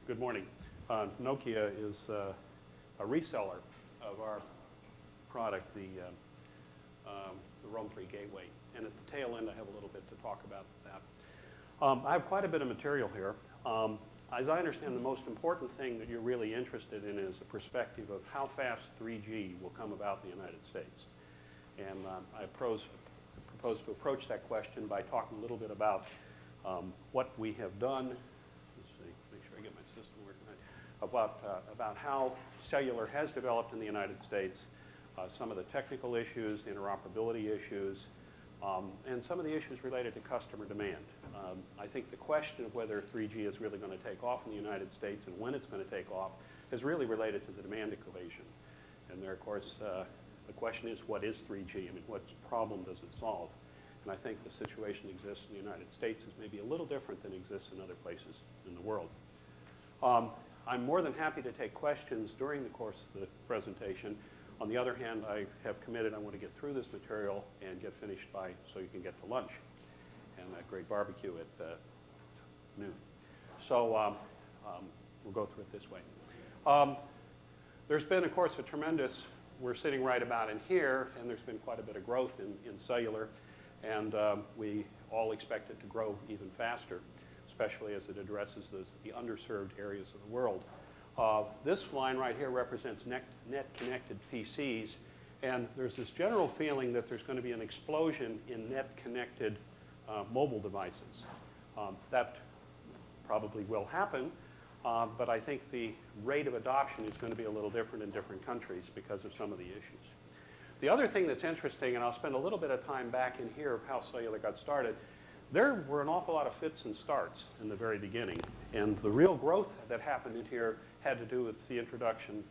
Good morning. Nokia is a reseller of our product, the Roam-free gateway. And at the tail end, I have a little bit to talk about that. I have quite a bit of material here. As I understand, the most important thing that you're really interested in is the perspective of how fast 3G will come about in the United States. And I propose to approach that question by talking a little bit about what we have done. Let's see, make sure I get my system working right. About how cellular has developed in the United States, some of the technical issues, the interoperability issues, and some of the issues related to customer demand. I think the question of whether 3G is really going to take off in the United States and when it's going to take off is really related to the demand equation. And there, of course, the question is, what is 3G? I mean, what problem does it solve? And I think the situation that exists in the United States is maybe a little different than exists in other places in the world. I'm more than happy to take questions during the course of the presentation. On the other hand, I have committed I want to get through this material and get finished by so you can get to lunch and that great barbecue at noon. So we'll go through it this way. There's been, of course, a tremendous, we're sitting right about in here, and there's been quite a bit of growth in cellular, and we all expect it to grow even faster, especially as it addresses the underserved areas of the world. This line right here represents net-connected PCs, and there's this general feeling that there's going to be an explosion in net-connected mobile devices. That probably will happen, but I think the rate of adoption is going to be a little different in different countries because of some of the issues. The other thing that's interesting, and I'll spend a little bit of time back in here of how cellular got started, there were an awful lot of fits and starts in the very beginning, and the real growth that happened in here had to do with the introduction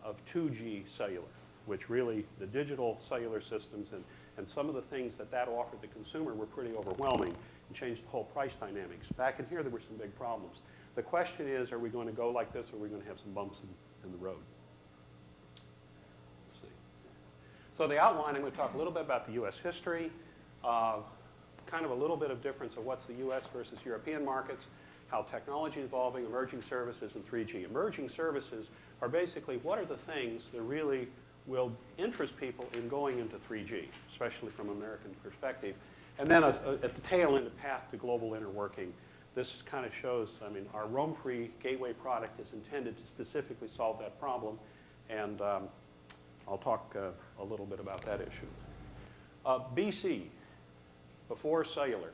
of 2G cellular, which really, the digital cellular systems and some of the things that offered the consumer were pretty overwhelming and changed the whole price dynamics. Back in here, there were some big problems. The question is, are we going to go like this, or are we going to have some bumps in the road? Let's see. So the outline, I'm going to talk a little bit about the U.S. history, kind of a little bit of difference of what's the U.S. versus European markets, how technology is evolving, emerging services, and 3G. Emerging services are basically what are the things that really will interest people in going into 3G, especially from an American perspective. And then at the tail end, a path to global interworking. This kind of shows, I mean, our roam-free gateway product is intended to specifically solve that problem, and I'll talk a little bit about that issue. BC, before cellular.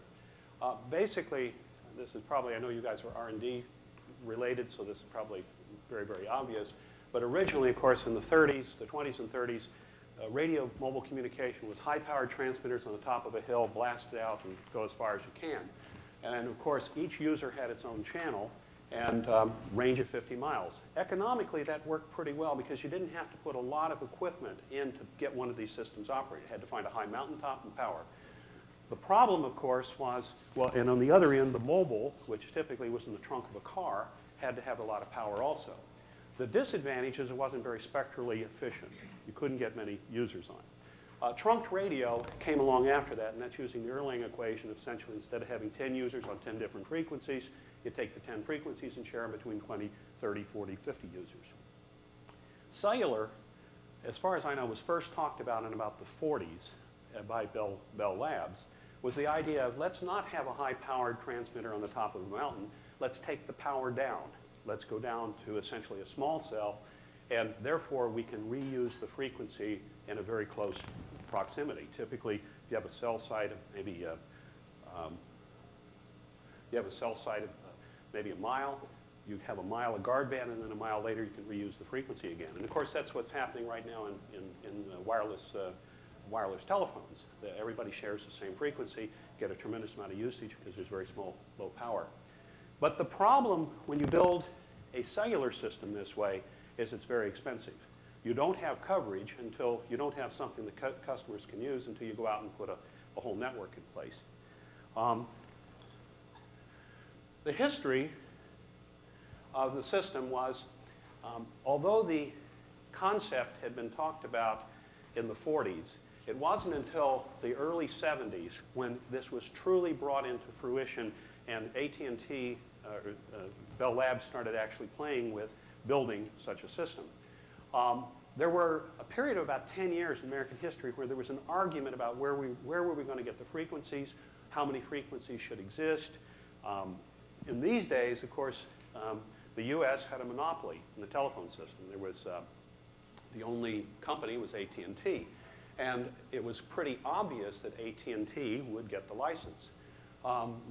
Basically, this is probably, I know you guys are R&D related, so this is probably very, very obvious. But originally, of course, in the 30s, the 20s and 30s, radio mobile communication was high-powered transmitters on the top of a hill, blasted out and go as far as you can. And of course, each user had its own channel and range of 50 miles. Economically, that worked pretty well because you didn't have to put a lot of equipment in to get one of these systems operated. You had to find a high mountaintop and power. The problem, of course, was, well, and on the other end, the mobile, which typically was in the trunk of a car, had to have a lot of power also. The disadvantage is it wasn't very spectrally efficient. You couldn't get many users on. Trunked radio came along after that, and that's using the Erlang equation. Essentially, instead of having 10 users on 10 different frequencies, you take the 10 frequencies and share them between 20, 30, 40, 50 users. Cellular, as far as I know, was first talked about in about the 40s by Bell Labs, was the idea of let's not have a high-powered transmitter on the top of a mountain. Let's take the power down. Let's go down to essentially a small cell, and therefore we can reuse the frequency in a very close proximity. Typically, if you have a cell site of maybe maybe a mile, you'd have a mile of guard band, and then a mile later you can reuse the frequency again. And of course, that's what's happening right now in wireless telephones. Everybody shares the same frequency, get a tremendous amount of usage because there's very low power. But the problem when you build a cellular system this way is it's very expensive. You don't have coverage until you don't have something that customers can use until you go out and put a whole network in place. The history of the system was, although the concept had been talked about in the 40s, It wasn't until the early 70s when this was truly brought into fruition and AT&T, Bell Labs started actually playing with building such a system. There were a period of about 10 years in American history where there was an argument about where were we going to get the frequencies, how many frequencies should exist. In these days, of course, the U.S. had a monopoly in the telephone system. There was the only company was AT&T, and it was pretty obvious that AT&T would get the license.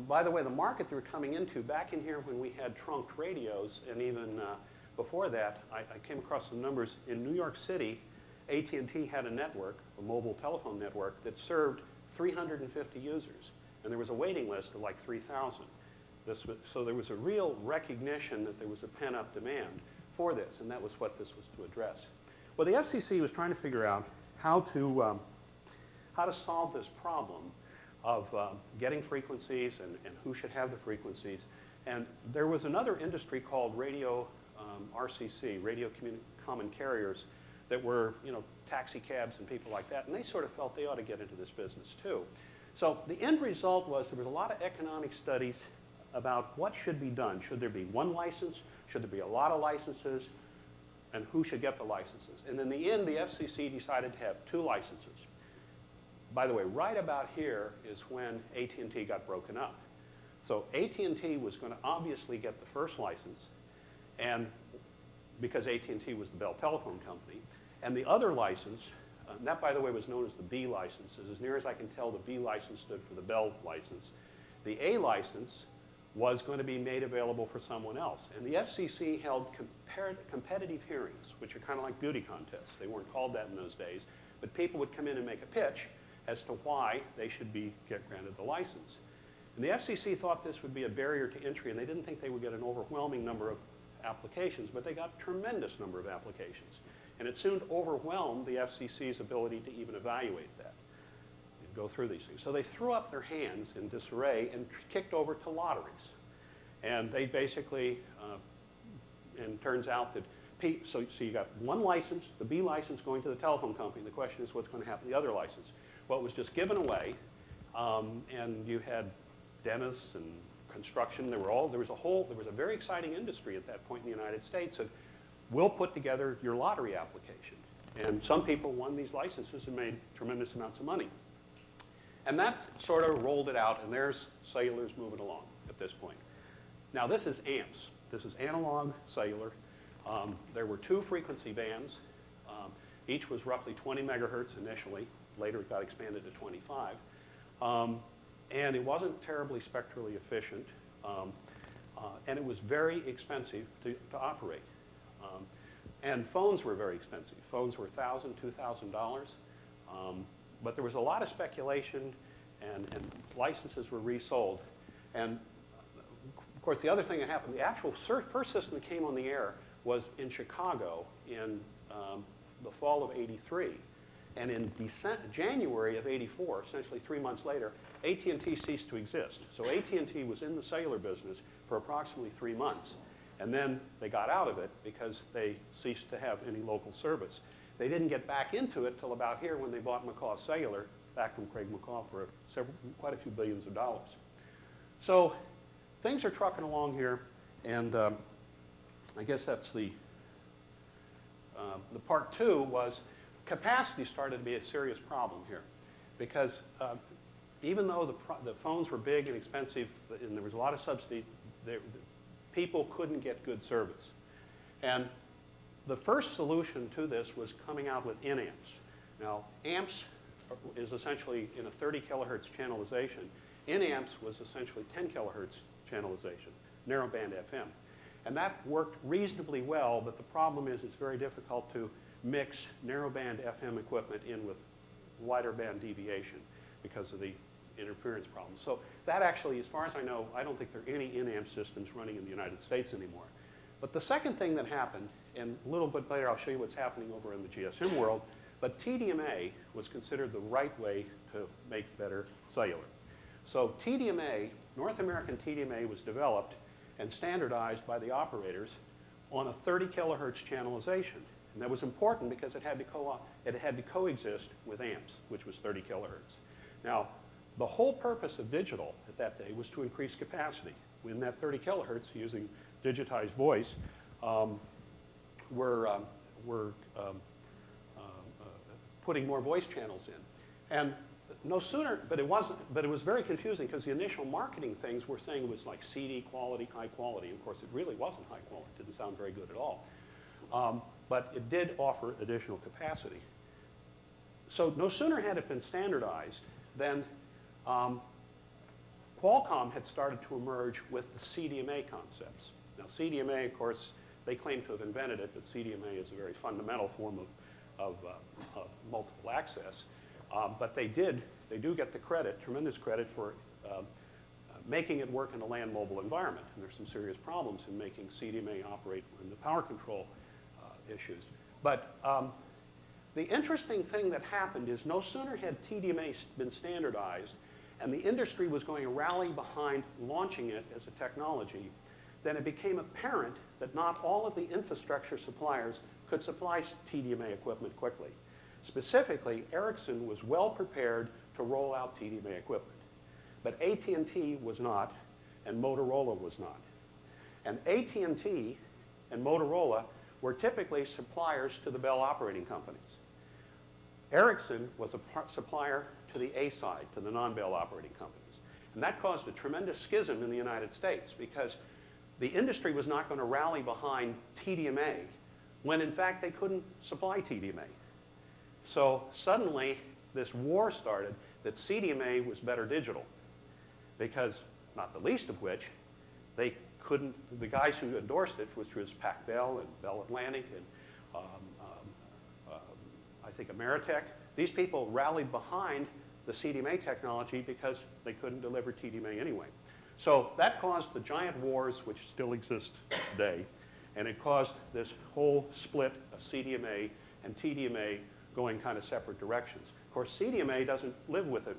By the way, the market they were coming into back in here when we had trunked radios, and even before that, I came across some numbers. In New York City, AT&T had a network, a mobile telephone network, that served 350 users, and there was a waiting list of like 3,000. So there was a real recognition that there was a pent-up demand for this, and that was what this was to address. Well, the FCC was trying to figure out how to solve this problem of getting frequencies and who should have the frequencies. And there was another industry called radio RCC, radio common carriers, that were, you know, taxi cabs and people like that, and they sort of felt they ought to get into this business too. So the end result was there was a lot of economic studies about what should be done. Should there be one license? Should there be a lot of licenses? And who should get the licenses? And in the end, the FCC decided to have 2 licenses. By the way, right about here is when AT&T got broken up. So AT&T was going to obviously get the first license, and because AT&T was the Bell Telephone Company, and the other license, that by the way was known as the B license. As near as I can tell, the B license stood for the Bell license. The A license was going to be made available for someone else. And the FCC held competitive hearings, which are kind of like beauty contests. They weren't called that in those days, but people would come in and make a pitch as to why they should get granted the license. And the FCC thought this would be a barrier to entry, and they didn't think they would get an overwhelming number of applications, but they got a tremendous number of applications. And it soon overwhelmed the FCC's ability to even evaluate that and go through these things. So they threw up their hands in disarray and kicked over to lotteries. And they basically, and it turns out that, so you got one license, the B license going to the telephone company. The question is what's going to happen to the other license? Well, it was just given away, and you had dentists and construction. There was a very exciting industry at that point in the United States of, we'll put together your lottery application. And some people won these licenses and made tremendous amounts of money. And that sort of rolled it out, and there's cellular's moving along at this point. Now this is AMPS. This is analog cellular. There were 2 frequency bands. Each was roughly 20 megahertz initially. Later it got expanded to 25. And it wasn't terribly spectrally efficient. And it was very expensive to operate. And phones were very expensive. Phones were $1,000, $2,000. But there was a lot of speculation, and licenses were resold. And of course, the other thing that happened, the actual first system that came on the air was in Chicago in the fall of '83. And in January of '84, essentially 3 months later, AT&T ceased to exist. So AT&T was in the cellular business for approximately 3 months. And then they got out of it because they ceased to have any local service. They didn't get back into it till about here when they bought McCaw Cellular, back from Craig McCaw, for quite a few billions of dollars. So things are trucking along here, and I guess that's the part 2 was capacity started to be a serious problem here, because even though the phones were big and expensive and there was a lot of subsidy, people couldn't get good service. And the first solution to this was coming out with in-amps. Now, amps is essentially in a 30 kilohertz channelization. In-amps was essentially 10 kilohertz channelization, narrowband FM. And that worked reasonably well, but the problem is it's very difficult to mix narrowband FM equipment in with wider band deviation because of the interference problem. So that actually, as far as I know, I don't think there are any in-amp systems running in the United States anymore. But the second thing that happened, and a little bit later I'll show you what's happening over in the GSM world, but TDMA was considered the right way to make better cellular. So TDMA, North American TDMA, was developed and standardized by the operators on a 30 kilohertz channelization. And that was important because it had to coexist with amps, which was 30 kilohertz. Now, the whole purpose of digital at that day was to increase capacity. In that 30 kilohertz, using digitized voice, we're putting more voice channels in. And no sooner, but it was very confusing because the initial marketing things were saying it was like CD quality, high quality. Of course, it really wasn't high quality. It didn't sound very good at all. But it did offer additional capacity. So no sooner had it been standardized than Qualcomm had started to emerge with the CDMA concepts. Now, CDMA, of course, they claim to have invented it, but CDMA is a very fundamental form of multiple access. But they do get the credit, tremendous credit, for making it work in a land mobile environment. And there's some serious problems in making CDMA operate in the power control issues. But the interesting thing that happened is no sooner had TDMA been standardized and the industry was going to rally behind launching it as a technology, then it became apparent that not all of the infrastructure suppliers could supply TDMA equipment quickly. Specifically, Ericsson was well prepared to roll out TDMA equipment. But AT&T was not, and Motorola was not. And AT&T and Motorola were typically suppliers to the Bell operating companies. Ericsson was a supplier to the A side, to the non-Bell operating companies. And that caused a tremendous schism in the United States because the industry was not going to rally behind TDMA when, in fact, they couldn't supply TDMA. So suddenly, this war started that CDMA was better digital because, not the least of which, they couldn't, the guys who endorsed it, which was Pac Bell and Bell Atlantic and I think Ameritech, these people rallied behind the CDMA technology because they couldn't deliver TDMA anyway. So that caused the giant wars which still exist today, and it caused this whole split of CDMA and TDMA going kind of separate directions. Of course, CDMA doesn't live with a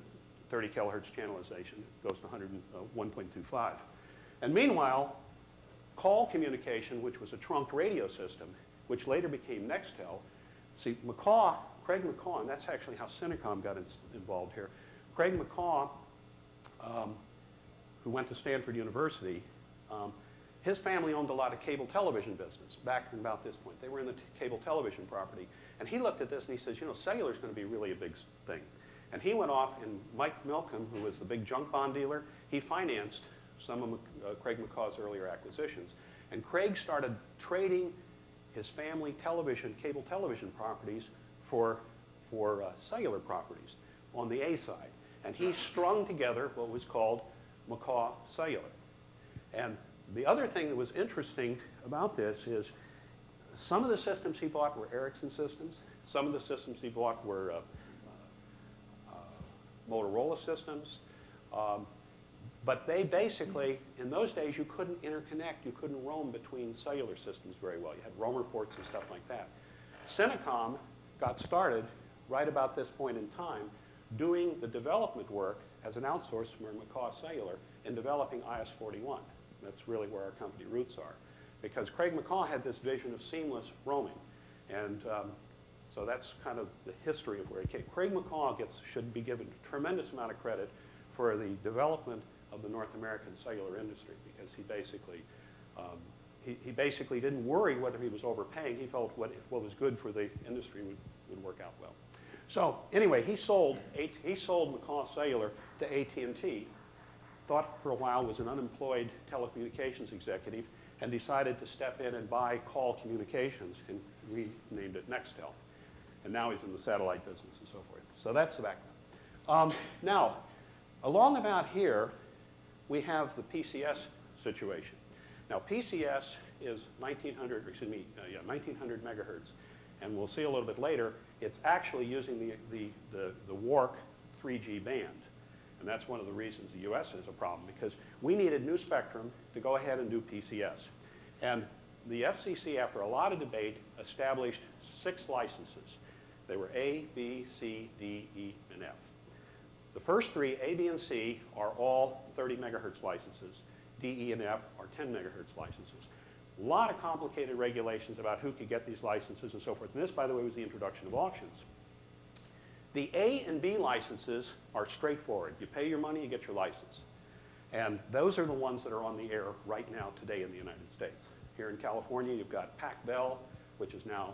30 kilohertz channelization. It goes to 1.25. And meanwhile, call communication, which was a trunked radio system, which later became Nextel. See, Craig McCaw, and that's actually how Synacom got involved here. Craig McCaw, who went to Stanford University, his family owned a lot of cable television business back in about this point. They were in the cable television property. And he looked at this and he says, you know, cellular is going to be really a big thing. And he went off, and Mike Milcom, who was the big junk bond dealer, he financed some of Craig McCaw's earlier acquisitions. And Craig started trading his family television, cable television properties for cellular properties on the A side. And he strung together what was called McCaw Cellular. And the other thing that was interesting about this is some of the systems he bought were Ericsson systems. Some of the systems he bought were Motorola systems. But they basically, in those days, you couldn't interconnect. You couldn't roam between cellular systems very well. You had roamer ports and stuff like that. Synacom got started right about this point in time doing the development work as an outsource from McCaw Cellular in developing IS-41. That's really where our company roots are. Because Craig McCaw had this vision of seamless roaming. And so that's kind of the history of where he came. Craig McCaw should be given a tremendous amount of credit for the development of the North American cellular industry, because he basically didn't worry whether he was overpaying. He felt what was good for the industry would work out well. So anyway, he sold McCaw Cellular to AT&T, thought for a while was an unemployed telecommunications executive, and decided to step in and buy Call Communications, and renamed it Nextel. And now he's in the satellite business and so forth. So that's the background. Now, along about here, we have the PCS situation. Now, PCS is 1900 megahertz. And we'll see a little bit later, it's actually using the WARC 3G band. And that's one of the reasons the US has a problem, because we needed new spectrum to go ahead and do PCS. And the FCC, after a lot of debate, established 6 licenses. They were A, B, C, D, E, and F. The first 3, A, B, and C, are all 30 megahertz licenses. D, E, and F are 10 megahertz licenses. A lot of complicated regulations about who could get these licenses and so forth. And this, by the way, was the introduction of auctions. The A and B licenses are straightforward. You pay your money, you get your license. And those are the ones that are on the air right now today in the United States. Here in California, you've got Pac-Bell, which is now,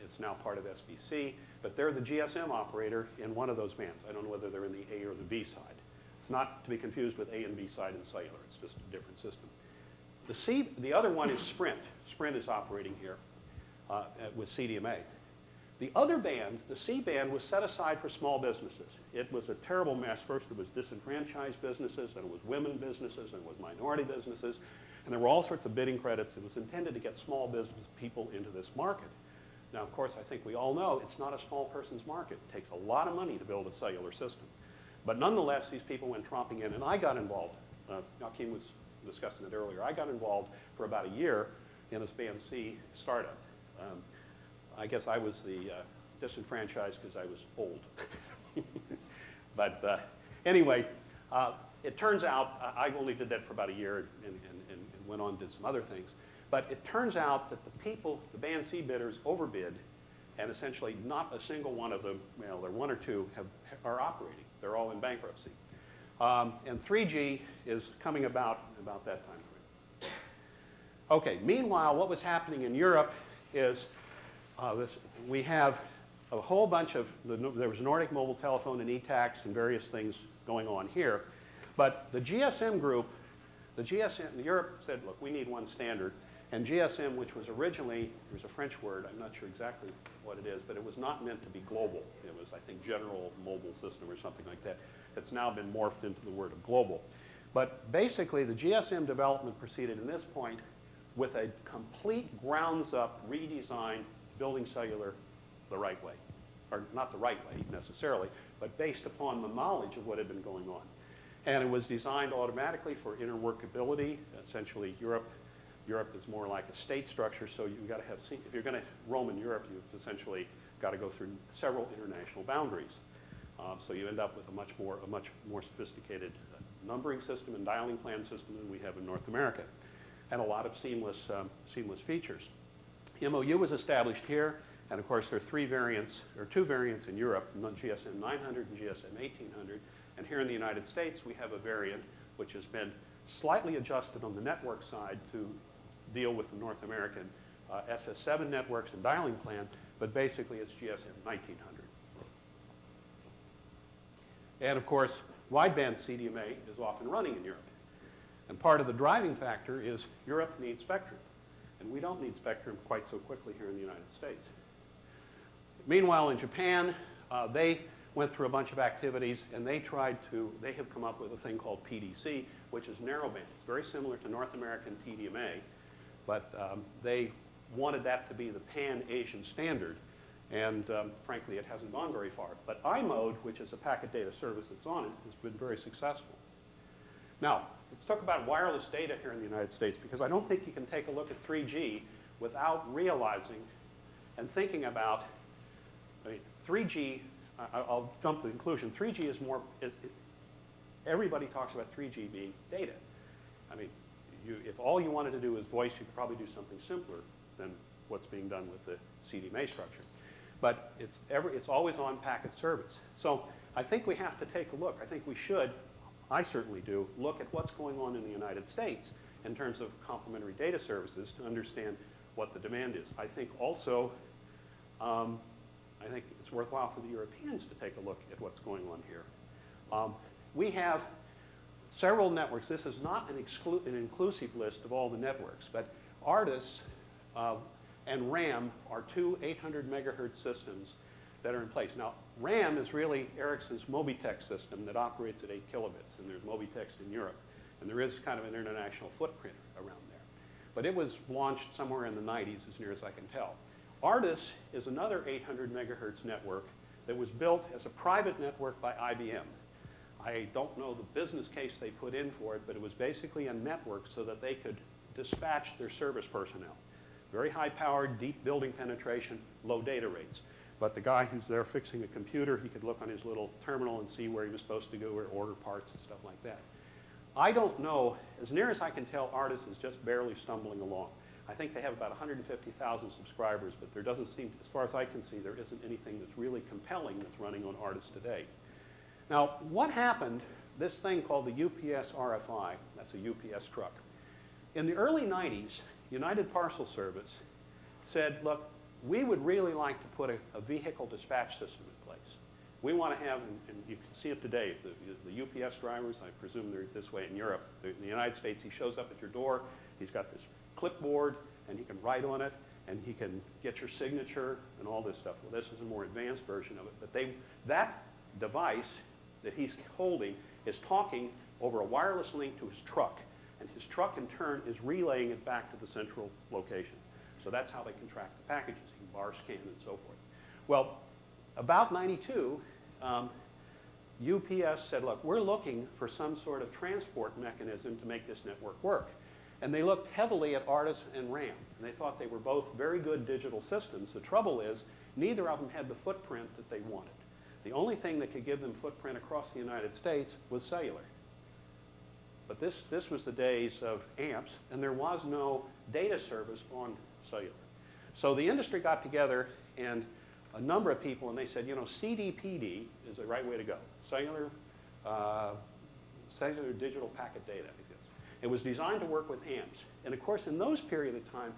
it's now part of SBC, but they're the GSM operator in one of those bands. I don't know whether they're in the A or the B side. It's not to be confused with A and B side in cellular. It's just a different system. The other one is Sprint. Sprint is operating here with CDMA. The other band, the C band, was set aside for small businesses. It was a terrible mess. First it was disenfranchised businesses, then it was women businesses, then it was minority businesses, and there were all sorts of bidding credits. It was intended to get small business people into this market. Now, of course, I think we all know it's not a small person's market. It takes a lot of money to build a cellular system. But nonetheless, these people went tromping in, and I got involved. Joaquin was discussing it earlier. I got involved for about a year in this Band C startup. I guess I was the disenfranchised because I was old. But anyway, it turns out I only did that for about a year and went on and did some other things. But it turns out that the people, the Band C bidders, overbid, and essentially not a single one of them, well, there are one or two, are operating. They're all in bankruptcy. And 3G is coming about that time frame. Okay, meanwhile, what was happening in Europe is we have a whole bunch of, there was Nordic Mobile Telephone and ETAX and various things going on here. But the GSM group, Europe said, look, we need one standard. And GSM, which was originally, there's a French word, I'm not sure exactly what it is, but it was not meant to be global. It was, I think, General Mobile System or something like that. It's now been morphed into the word of global. But basically, the GSM development proceeded in this point with a complete grounds-up redesign, building cellular the right way. Or not the right way, necessarily, but based upon the knowledge of what had been going on. And it was designed automatically for interworkability. Essentially, Europe is more like a state structure, so you've got to have, if you're going to roam in Europe, you've essentially got to go through several international boundaries. So you end up with a much more sophisticated numbering system and dialing plan system than we have in North America, and a lot of seamless features. MOU was established here, and of course there are two variants in Europe, GSM 900 and GSM 1800, and here in the United States we have a variant which has been slightly adjusted on the network side to deal with the North American SS7 networks and dialing plan, but basically it's GSM 1900. And of course, wideband CDMA is off and running in Europe. And part of the driving factor is Europe needs spectrum. And we don't need spectrum quite so quickly here in the United States. Meanwhile, in Japan, they went through a bunch of activities, and they have come up with a thing called PDC, which is narrowband. It's very similar to North American TDMA, but they wanted that to be the pan-Asian standard. And frankly, it hasn't gone very far. But iMode, which is a packet data service that's on it, has been very successful. Now, let's talk about wireless data here in the United States, because I don't think you can take a look at 3G without realizing and thinking about, 3G, I'll jump to the conclusion, 3G is more, everybody talks about 3G being data. I mean, if all you wanted to do is voice, you could probably do something simpler than what's being done with the CDMA structure. But it's always on packet service. So I think we have to take a look. I think we should, I certainly do, look at what's going on in the United States in terms of complementary data services to understand what the demand is. I think also, I think it's worthwhile for the Europeans to take a look at what's going on here. We have several networks. This is not an inclusive list of all the networks, but Artis and RAM are two 800 megahertz systems that are in place. Now, RAM is really Ericsson's Mobitex system that operates at 8 kilobits, and there's Mobitex in Europe. And there is kind of an international footprint around there. But it was launched somewhere in the 90s, as near as I can tell. Artis is another 800 megahertz network that was built as a private network by IBM. I don't know the business case they put in for it, but it was basically a network so that they could dispatch their service personnel. Very high-powered, deep building penetration, low data rates. But the guy who's there fixing a computer, he could look on his little terminal and see where he was supposed to go or order parts and stuff like that. I don't know, as near as I can tell, Artis is just barely stumbling along. I think they have about 150,000 subscribers, but there doesn't seem, as far as I can see, there isn't anything that's really compelling that's running on Artis today. Now, what happened, this thing called the UPS RFI, that's a UPS truck. In the early 90s, United Parcel Service said, look, we would really like to put a vehicle dispatch system in place. We want to have, and you can see it today, the UPS drivers, I presume they're this way in Europe. In the United States, he shows up at your door, he's got this clipboard, and he can write on it, and he can get your signature and all this stuff. Well, this is a more advanced version of it, but that device that he's holding is talking over a wireless link to his truck, and his truck in turn is relaying it back to the central location. So that's how they can track the packages, he can bar scan and so forth. Well, about 92, UPS said, look, we're looking for some sort of transport mechanism to make this network work. And they looked heavily at Artis and RAM, and they thought they were both very good digital systems. The trouble is, neither of them had the footprint that they wanted. The only thing that could give them footprint across the United States was cellular. But this was the days of amps, and there was no data service on cellular. So the industry got together, and a number of people, and they said, you know, CDPD is the right way to go. Cellular digital packet data, I think that's. It was designed to work with amps. And of course, in those periods of time,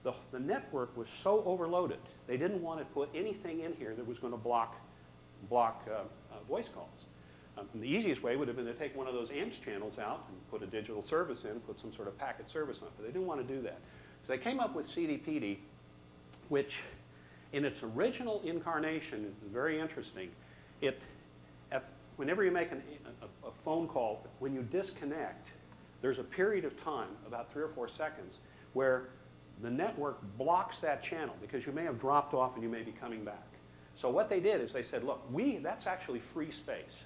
the network was so overloaded, they didn't want to put anything in here that was going to block voice calls. And the easiest way would have been to take one of those amps channels out and put a digital service in, put some sort of packet service on it, but they didn't want to do that. So they came up with CDPD, which in its original incarnation is very interesting. Whenever you make a phone call, when you disconnect, there's a period of time, about 3 or 4 seconds, where the network blocks that channel because you may have dropped off and you may be coming back. So what they did is they said, look, that's actually free space.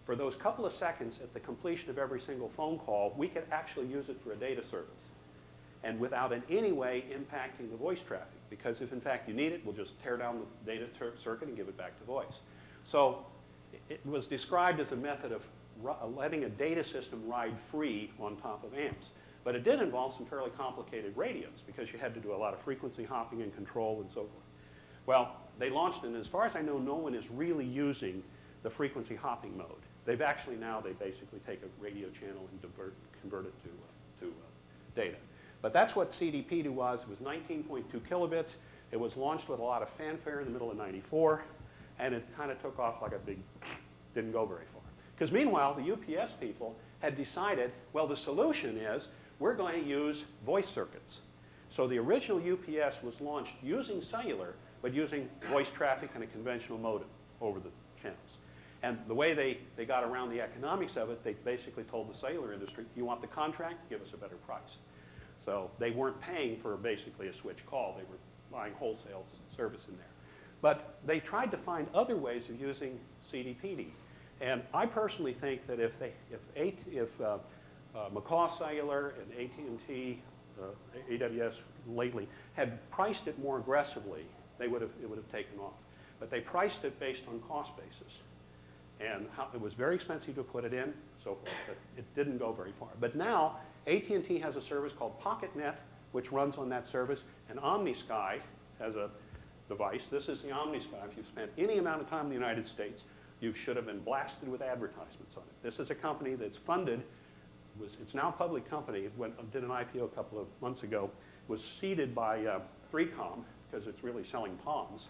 For those couple of seconds at the completion of every single phone call, we could actually use it for a data service, and without in any way impacting the voice traffic. Because if in fact you need it, we'll just tear down the data circuit and give it back to voice. So it was described as a method of letting a data system ride free on top of amps. But it did involve some fairly complicated radios because you had to do a lot of frequency hopping and control and so forth. Well, they launched it, and as far as I know, no one is really using the frequency hopping mode. They've actually now, they basically take a radio channel and convert it to data. But that's what CDPD was. It was 19.2 kilobits. It was launched with a lot of fanfare in the middle of '94, and it kind of took off like a big, didn't go very far. Because meanwhile, the UPS people had decided, well, the solution is we're going to use voice circuits. So the original UPS was launched using cellular, but using voice traffic and a conventional modem over the channels. And the way they got around the economics of it, they basically told the cellular industry, you want the contract? Give us a better price. So they weren't paying for basically a switch call. They were buying wholesale service in there. But they tried to find other ways of using CDPD. And I personally think that if McCaw Cellular and AT&T, AWS lately, had priced it more aggressively, it would have taken off. But they priced it based on cost basis. And it was very expensive to put it in, so forth, but it didn't go very far. But now, AT&T has a service called PocketNet, which runs on that service, and OmniSky has a device. This is the OmniSky. If you've spent any amount of time in the United States, you should have been blasted with advertisements on it. This is a company that's funded, it's now a public company. It did an IPO a couple of months ago, was seeded by 3Com, because it's really selling Palms,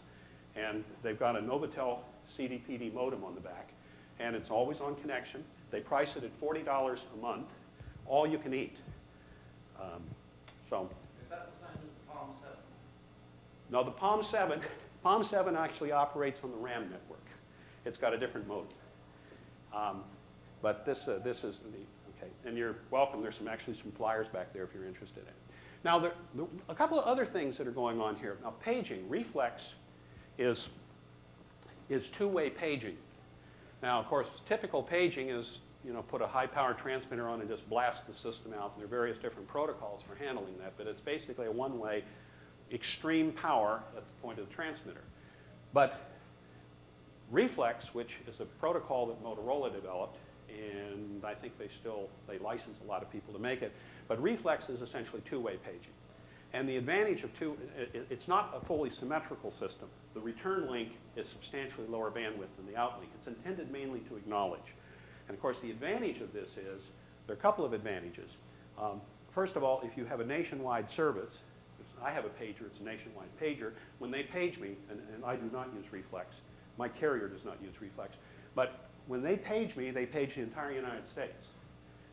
and they've got a Novatel CDPD modem on the back, and it's always on connection. They price it at $40 a month, all you can eat. Is that the same as the Palm 7? No, the Palm 7 actually operates on the RAM network. It's got a different modem. But this is the, okay, and you're welcome. There's actually some flyers back there if you're interested in it. Now, a couple of other things that are going on here. Now, paging, reflex is two-way paging. Now, of course, typical paging is, put a high-power transmitter on and just blast the system out. And there are various different protocols for handling that, but it's basically a one-way extreme power at the point of the transmitter. But reflex, which is a protocol that Motorola developed, and I think they license a lot of people to make it. But reflex is essentially two-way paging. And the advantage of it's not a fully symmetrical system. The return link is substantially lower bandwidth than the outlink. It's intended mainly to acknowledge. And of course, the advantage of this is, there are a couple of advantages. First of all, if you have a nationwide service, if I have a pager, it's a nationwide pager, when they page me, and I do not use reflex, my carrier does not use reflex, but when they page me, they page the entire United States.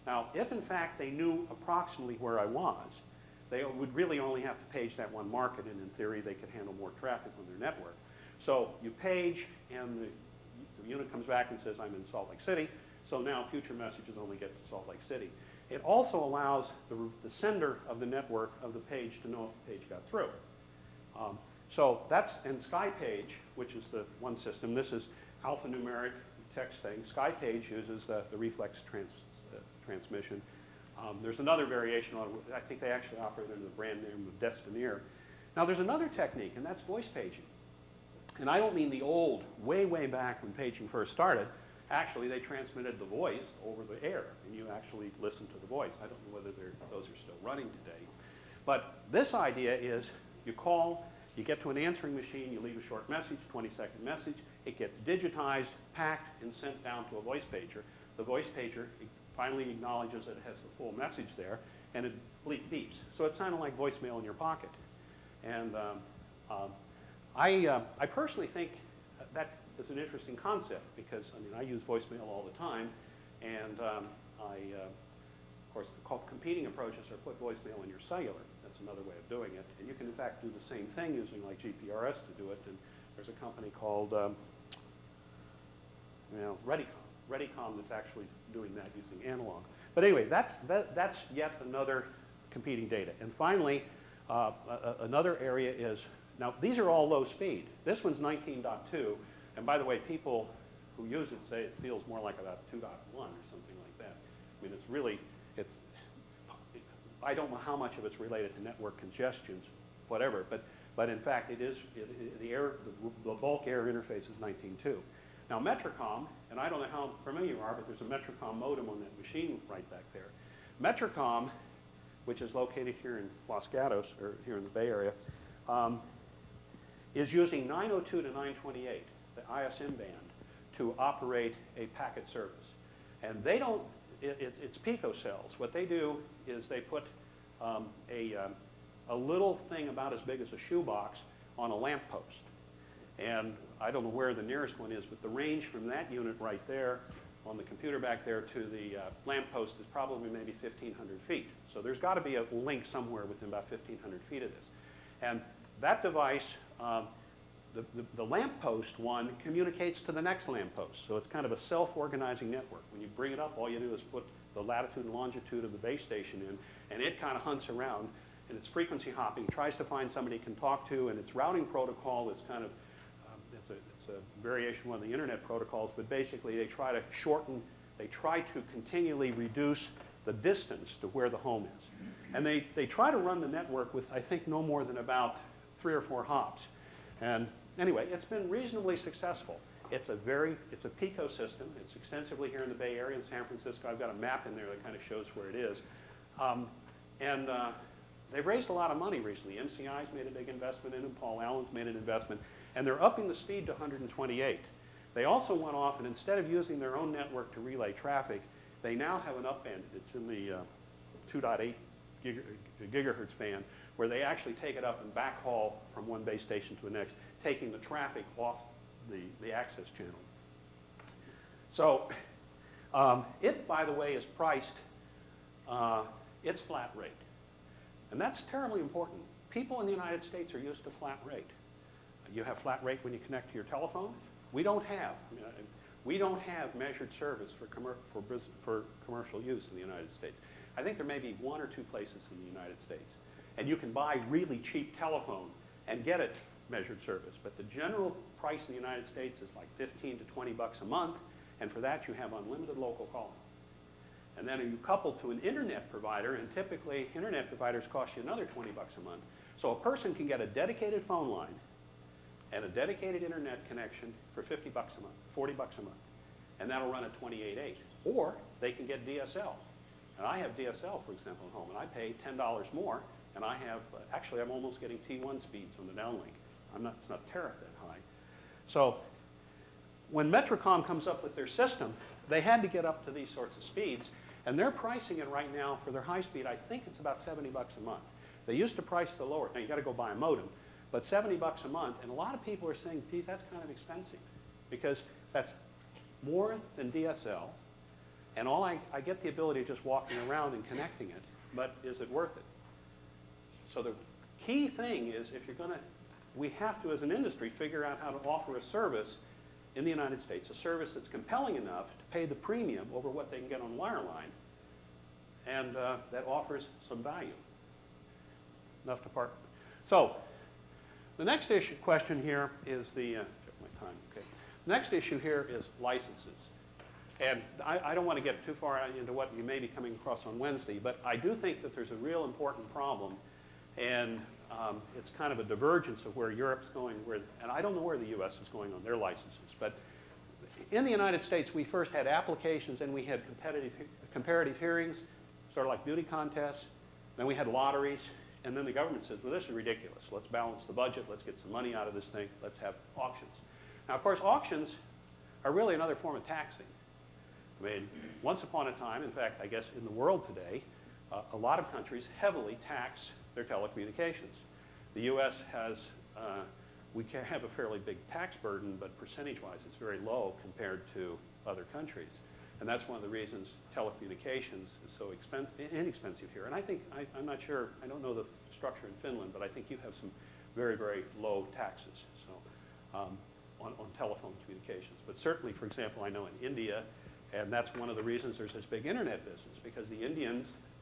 Now, if in fact they knew approximately where I was, they would really only have to page that one market, and in theory they could handle more traffic on their network. So you page, and the unit comes back and says, I'm in Salt Lake City, so now future messages only get to Salt Lake City. It also allows the sender of the network of the page to know if the page got through. So that's, and SkyPage, which is the one system, this is alphanumeric text thing. SkyPage uses the reflex transmission. There's another variation on it. I think they actually operate under the brand name of Destineer. Now there's another technique, and that's voice paging. And I don't mean the old, way, way back when paging first started. Actually, they transmitted the voice over the air, and you actually listen to the voice. I don't know whether those are still running today. But this idea is you call, you get to an answering machine, you leave a short message, 20-second message. It gets digitized, packed, and sent down to a voice pager. The voice pager finally acknowledges that it has the full message there, and it beeps. So it's kind of like voicemail in your pocket. And I personally think that is an interesting concept because, I mean, I use voicemail all the time, and of course, the competing approaches are put voicemail in your cellular. That's another way of doing it. And you can, in fact, do the same thing using like GPRS to do it. And there's a company called Readycom that's actually doing that using analog. But anyway, that's yet another competing data. And finally, another area is, now these are all low speed. This one's 19.2. And by the way, people who use it say it feels more like about 2.1 or something like that. I mean, it's really, I don't know how much of it's related to network congestions, whatever, but in fact it is, the bulk air interface is 19.2. Now Metricom, and I don't know how familiar you are, but there's a Metricom modem on that machine right back there. Metricom, which is located here in Los Gatos, or here in the Bay Area, is using 902 to 928, the ISM band, to operate a packet service. And they don't, it's picocells. What they do is they put a little thing about as big as a shoebox on a lamppost. And I don't know where the nearest one is, but the range from that unit right there on the computer back there to the lamppost is probably maybe 1,500 feet. So there's got to be a link somewhere within about 1,500 feet of this. And that device, the lamppost one communicates to the next lamppost. So it's kind of a self-organizing network. When you bring it up, all you do is put the latitude and longitude of the base station in, and it kind of hunts around, and it's frequency hopping, tries to find somebody it can talk to, and its routing protocol is kind of, it's a variation of one of the internet protocols, but basically they try to shorten, they try to continually reduce the distance to where the home is. And they try to run the network with, I think, no more than about 3 or 4 hops. And anyway, it's been reasonably successful. It's a pico system. It's extensively here in the Bay Area in San Francisco. I've got a map in there that kind of shows where it is. They've raised a lot of money recently. MCI's made a big investment in it. Paul Allen's made an investment. And they're upping the speed to 128. They also went off, and instead of using their own network to relay traffic, they now have an upband. It's in the 2.8 gigahertz band, where they actually take it up and backhaul from one base station to the next, taking the traffic off the access channel. So it, by the way, is priced, it's flat rate. And that's terribly important. People in the United States are used to flat rate. You have flat rate when you connect to your telephone. We don't have measured service for commercial use in the United States. I think there may be 1 or 2 places in the United States. And you can buy really cheap telephone and get it measured service. But the general price in the United States is like 15 to 20 bucks a month, and for that you have unlimited local calling. And then you couple to an internet provider, and typically internet providers cost you another 20 bucks a month. So a person can get a dedicated phone line and a dedicated internet connection for 50 bucks a month, 40 bucks a month. And that'll run at 28.8. Or they can get DSL. And I have DSL, for example, at home, and I pay $10 more, and I have, actually, I'm almost getting T1 speeds on the downlink. It's not tariff that high. So when Metrocom comes up with their system, they had to get up to these sorts of speeds, and they're pricing it right now for their high speed. I think it's about $70 a month. They used to price the lower. Now, you got to go buy a modem, but $70 a month, and a lot of people are saying, geez, that's kind of expensive, because that's more than DSL, and I get the ability of just walking around and connecting it, but is it worth it? So the key thing is, if you're going to, we have to, as an industry, figure out how to offer a service in the United States, a service that's compelling enough to pay the premium over what they can get on wireline, and that offers some value. Enough to part. So the next question here is the, check my time, okay. The next issue here is licenses. And I don't want to get too far into what you may be coming across on Wednesday, but I do think that there's a real important problem, and it's kind of a divergence of where Europe's going, and I don't know where the U.S. is going on their licenses. But in the United States, we first had applications, and we had comparative hearings, sort of like beauty contests. Then we had lotteries, and then the government said, well, this is ridiculous. Let's balance the budget. Let's get some money out of this thing. Let's have auctions. Now, of course, auctions are really another form of taxing. I mean, once upon a time, in fact, I guess in the world today, a lot of countries heavily tax their telecommunications. The U.S. has, we can have a fairly big tax burden, but percentage-wise it's very low compared to other countries. And that's one of the reasons telecommunications is so inexpensive here. And I think, I'm not sure, I don't know the structure in Finland, but I think you have some very, very low taxes on telephone communications. But certainly, for example, I know in India, and that's one of the reasons there's this big internet business, because the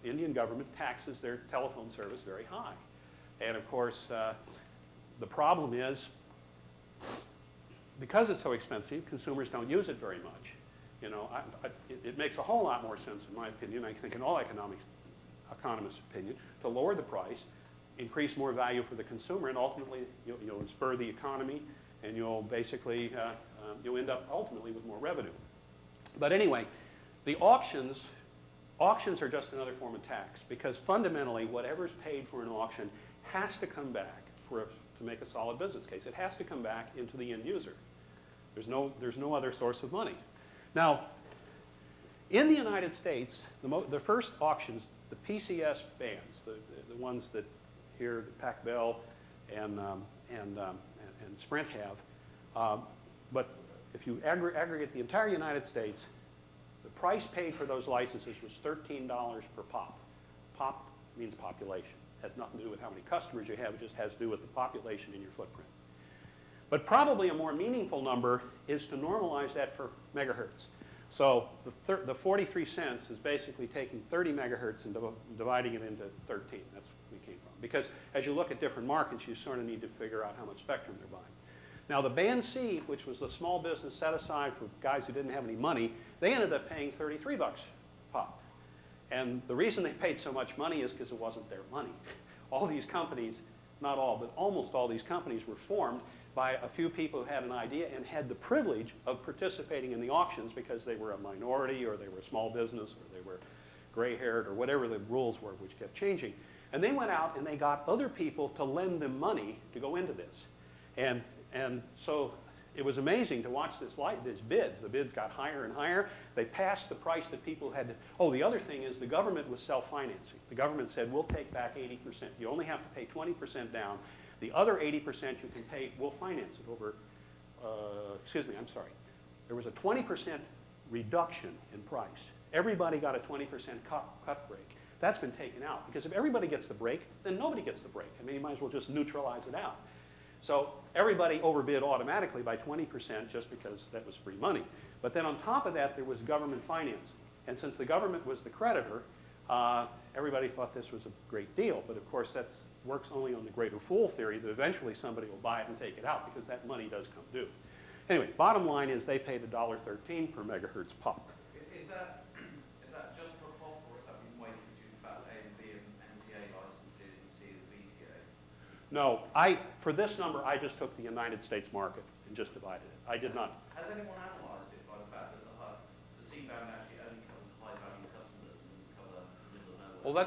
Indian government taxes their telephone service very high. And of course, the problem is, because it's so expensive, consumers don't use it very much. You know, it makes a whole lot more sense, in my opinion, I think in all economists' opinion, to lower the price, increase more value for the consumer, and ultimately you'll spur the economy, and you'll basically, you'll end up ultimately with more revenue. But anyway, the auctions are just another form of tax, because fundamentally whatever's paid for an auction has to come back to make a solid business case. It has to come back into the end user. There's no other source of money. Now, in the United States, the first auctions, the PCS bands, the ones that here Pac Bell and Sprint have, but if you aggregate the entire United States, the price paid for those licenses was $13 per pop. Pop means population. It has nothing to do with how many customers you have. It just has to do with the population in your footprint. But probably a more meaningful number is to normalize that for megahertz. So the 43 cents is basically taking 30 megahertz and dividing it into 13. That's where we came from. Because as you look at different markets, you sort of need to figure out how much spectrum they're buying. Now the Band C, which was the small business set aside for guys who didn't have any money, they ended up paying 33 bucks pop. And the reason they paid so much money is because it wasn't their money. All these companies, not all, but almost all these companies were formed by a few people who had an idea and had the privilege of participating in the auctions because they were a minority, or they were a small business, or they were gray-haired, or whatever the rules were, which kept changing. And they went out and they got other people to lend them money to go into this. And so it was amazing to watch these bids. The bids got higher and higher. They passed the price that people had to. Oh, the other thing is the government was self-financing. The government said, we'll take back 80%. You only have to pay 20% down. The other 80% you can pay, we'll finance it over, excuse me, I'm sorry. There was a 20% reduction in price. Everybody got a 20% cut break. That's been taken out, because if everybody gets the break, then nobody gets the break. I mean, you might as well just neutralize it out. So everybody overbid automatically by 20% just because that was free money. But then on top of that, there was government financing. And since the government was the creditor, everybody thought this was a great deal. But of course, that works only on the greater fool theory, that eventually somebody will buy it and take it out, because that money does come due. Anyway, bottom line is they paid $1.13 per megahertz pop. Is that just for pop, or has that been way reduced about A and B and MTA licenses and C as VTA? No, for this number, I just took the United States market and just divided it. I did not. Has anyone analysed it by the fact that the C-band actually only covers high Well,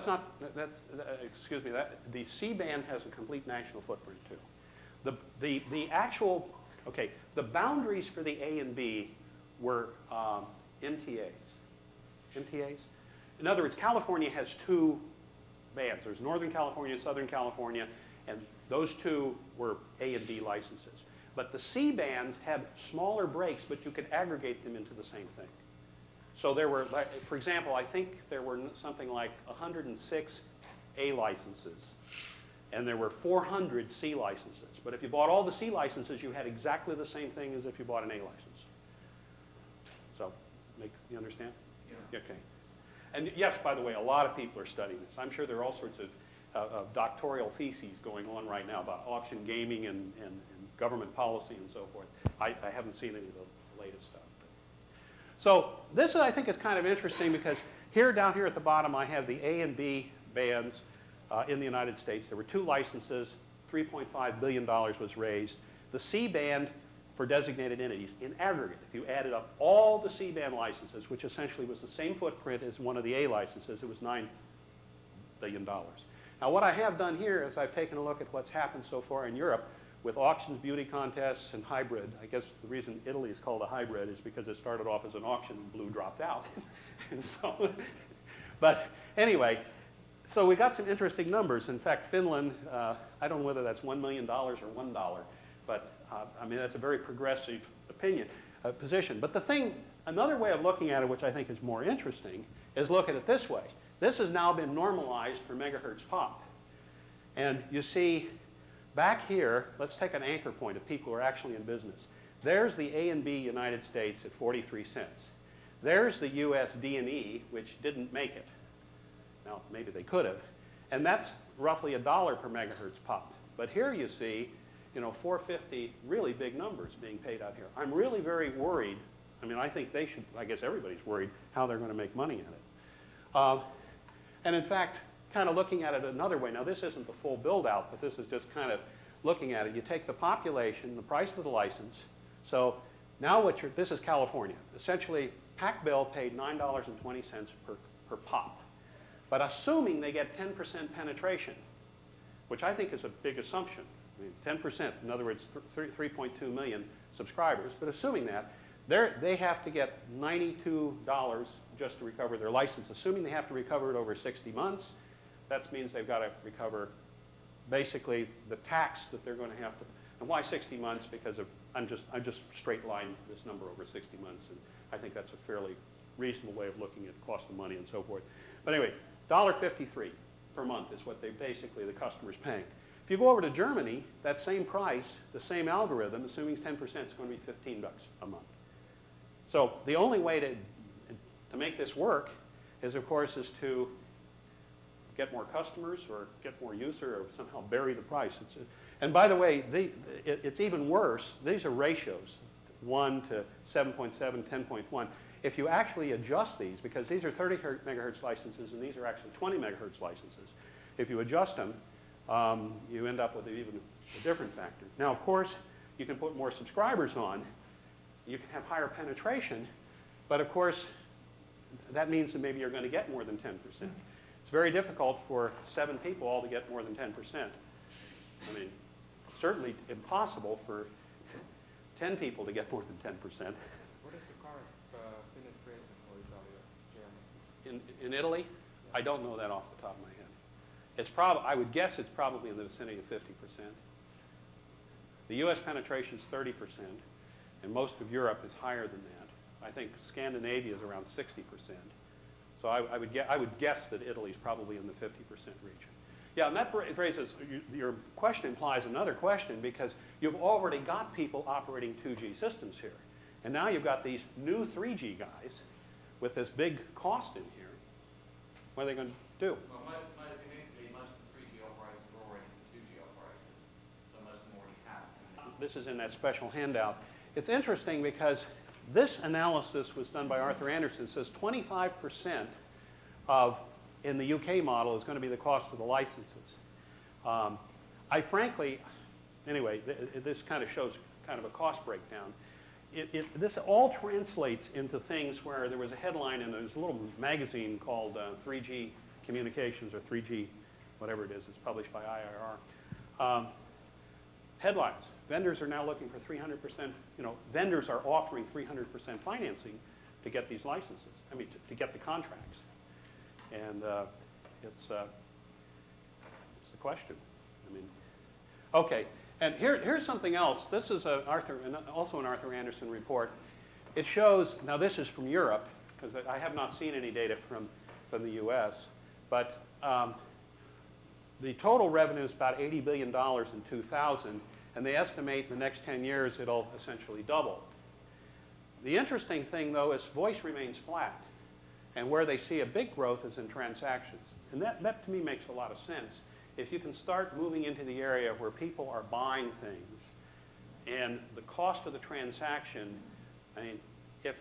excuse me, the C-band has a complete national footprint too. The actual, okay, the boundaries for the A and B were MTAs. MTAs? In other words, California has two bands. There's Northern California and Southern California, and those two were A and B licenses. But the C bands had smaller breaks, but you could aggregate them into the same thing. So there were, for example, I think there were something like 106 A licenses, and there were 400 C licenses. But if you bought all the C licenses, you had exactly the same thing as if you bought an A license. So, you understand? Yeah. Okay. And yes, by the way, a lot of people are studying this. I'm sure there are all sorts of doctoral theses going on right now about auction gaming and government policy and so forth. I haven't seen any of the latest stuff. So this, I think, is kind of interesting because down here at the bottom, I have the A and B bands in the United States. There were two licenses, $3.5 billion was raised. The C band for designated entities in aggregate, if you added up all the C band licenses, which essentially was the same footprint as one of the A licenses, it was $9 billion. Now what I have done here is I've taken a look at what's happened so far in Europe with auctions, beauty contests, and hybrid. I guess the reason Italy is called a hybrid is because it started off as an auction and blue dropped out. And so, but anyway, so we got some interesting numbers. In fact, Finland, I don't know whether that's $1 million or $1, but I mean, that's a very progressive position. But another way of looking at it, which I think is more interesting, is look at it this way. This has now been normalized for megahertz pop. And you see, back here, let's take an anchor point of people who are actually in business. There's the A and B United States at 43 cents. There's the US D&E, which didn't make it. Now, maybe they could have. And that's roughly $1 per megahertz pop. But here you see, you know, 450, really big numbers being paid out here. I'm really very worried. I mean, I think they should, I guess everybody's worried how they're going to make money in it. And in fact, kind of looking at it another way, now this isn't the full build out, but this is just kind of looking at it. You take the population, the price of the license. So now this is California. Essentially, PAC Bell paid $9.20 per pop. But assuming they get 10% penetration, which I think is a big assumption. I mean, 10%, in other words, 3.2 million subscribers, but assuming that, they have to get $92 just to recover their license. Assuming they have to recover it over 60 months, that means they've got to recover basically the tax that they're going to have to. And why 60 months? Because I'm just straight lined this number over 60 months, and I think that's a fairly reasonable way of looking at cost of money and so forth. But anyway, $1.53 per month is what basically the customer's paying. If you go over to Germany, that same price, the same algorithm, assuming it's 10%, is going to be $15 a month. So the only way to make this work is, of course, is to get more customers or get more user or somehow bury the price. And by the way, it's even worse. These are ratios, 1 to 7.7, 10.1. If you actually adjust these, because these are 30 megahertz licenses and these are actually 20 megahertz licenses, if you adjust them, you end up with even a different factor. Now, of course, you can put more subscribers on. You can have higher penetration, but of course, that means that maybe you're going to get more than 10%. It's very difficult for 7 people all to get more than 10%. I mean, certainly impossible for 10 people to get more than 10%. What is the current penetration for Italy, Germany? In Italy? I don't know that off the top of my head. I would guess it's probably in the vicinity of 50%. The US penetration is 30%, and most of Europe is higher than that. I think Scandinavia is around 60%. So I would guess that Italy is probably in the 50% region. Yeah, and that raises, your question implies another question, because you've already got people operating 2G systems here. And now you've got these new 3G guys with this big cost in here. What are they going to do? Well, initially, most of the 3G operators are already 2G operators, so most of them already have. This is in that special handout. It's interesting because this analysis was done by Arthur Anderson. It says 25% in the UK model is going to be the cost of the licenses. I frankly, anyway, this kind of shows kind of a cost breakdown. This all translates into things where there was a headline in a little magazine called 3G Communications or 3G, whatever it is. It's published by IIR. Headlines. Vendors are now looking for 300%, vendors are offering 300% financing to get these licenses, to get the contracts. And it's the question. Okay, and here's something else. This is also an Arthur Andersen report. It shows, now this is from Europe, because I have not seen any data from the US, but the total revenue is about $80 billion in 2000, and they estimate in the next 10 years it'll essentially double. The interesting thing, though, is voice remains flat, and where they see a big growth is in transactions. And that to me makes a lot of sense. If you can start moving into the area where people are buying things, and the cost of the transaction, if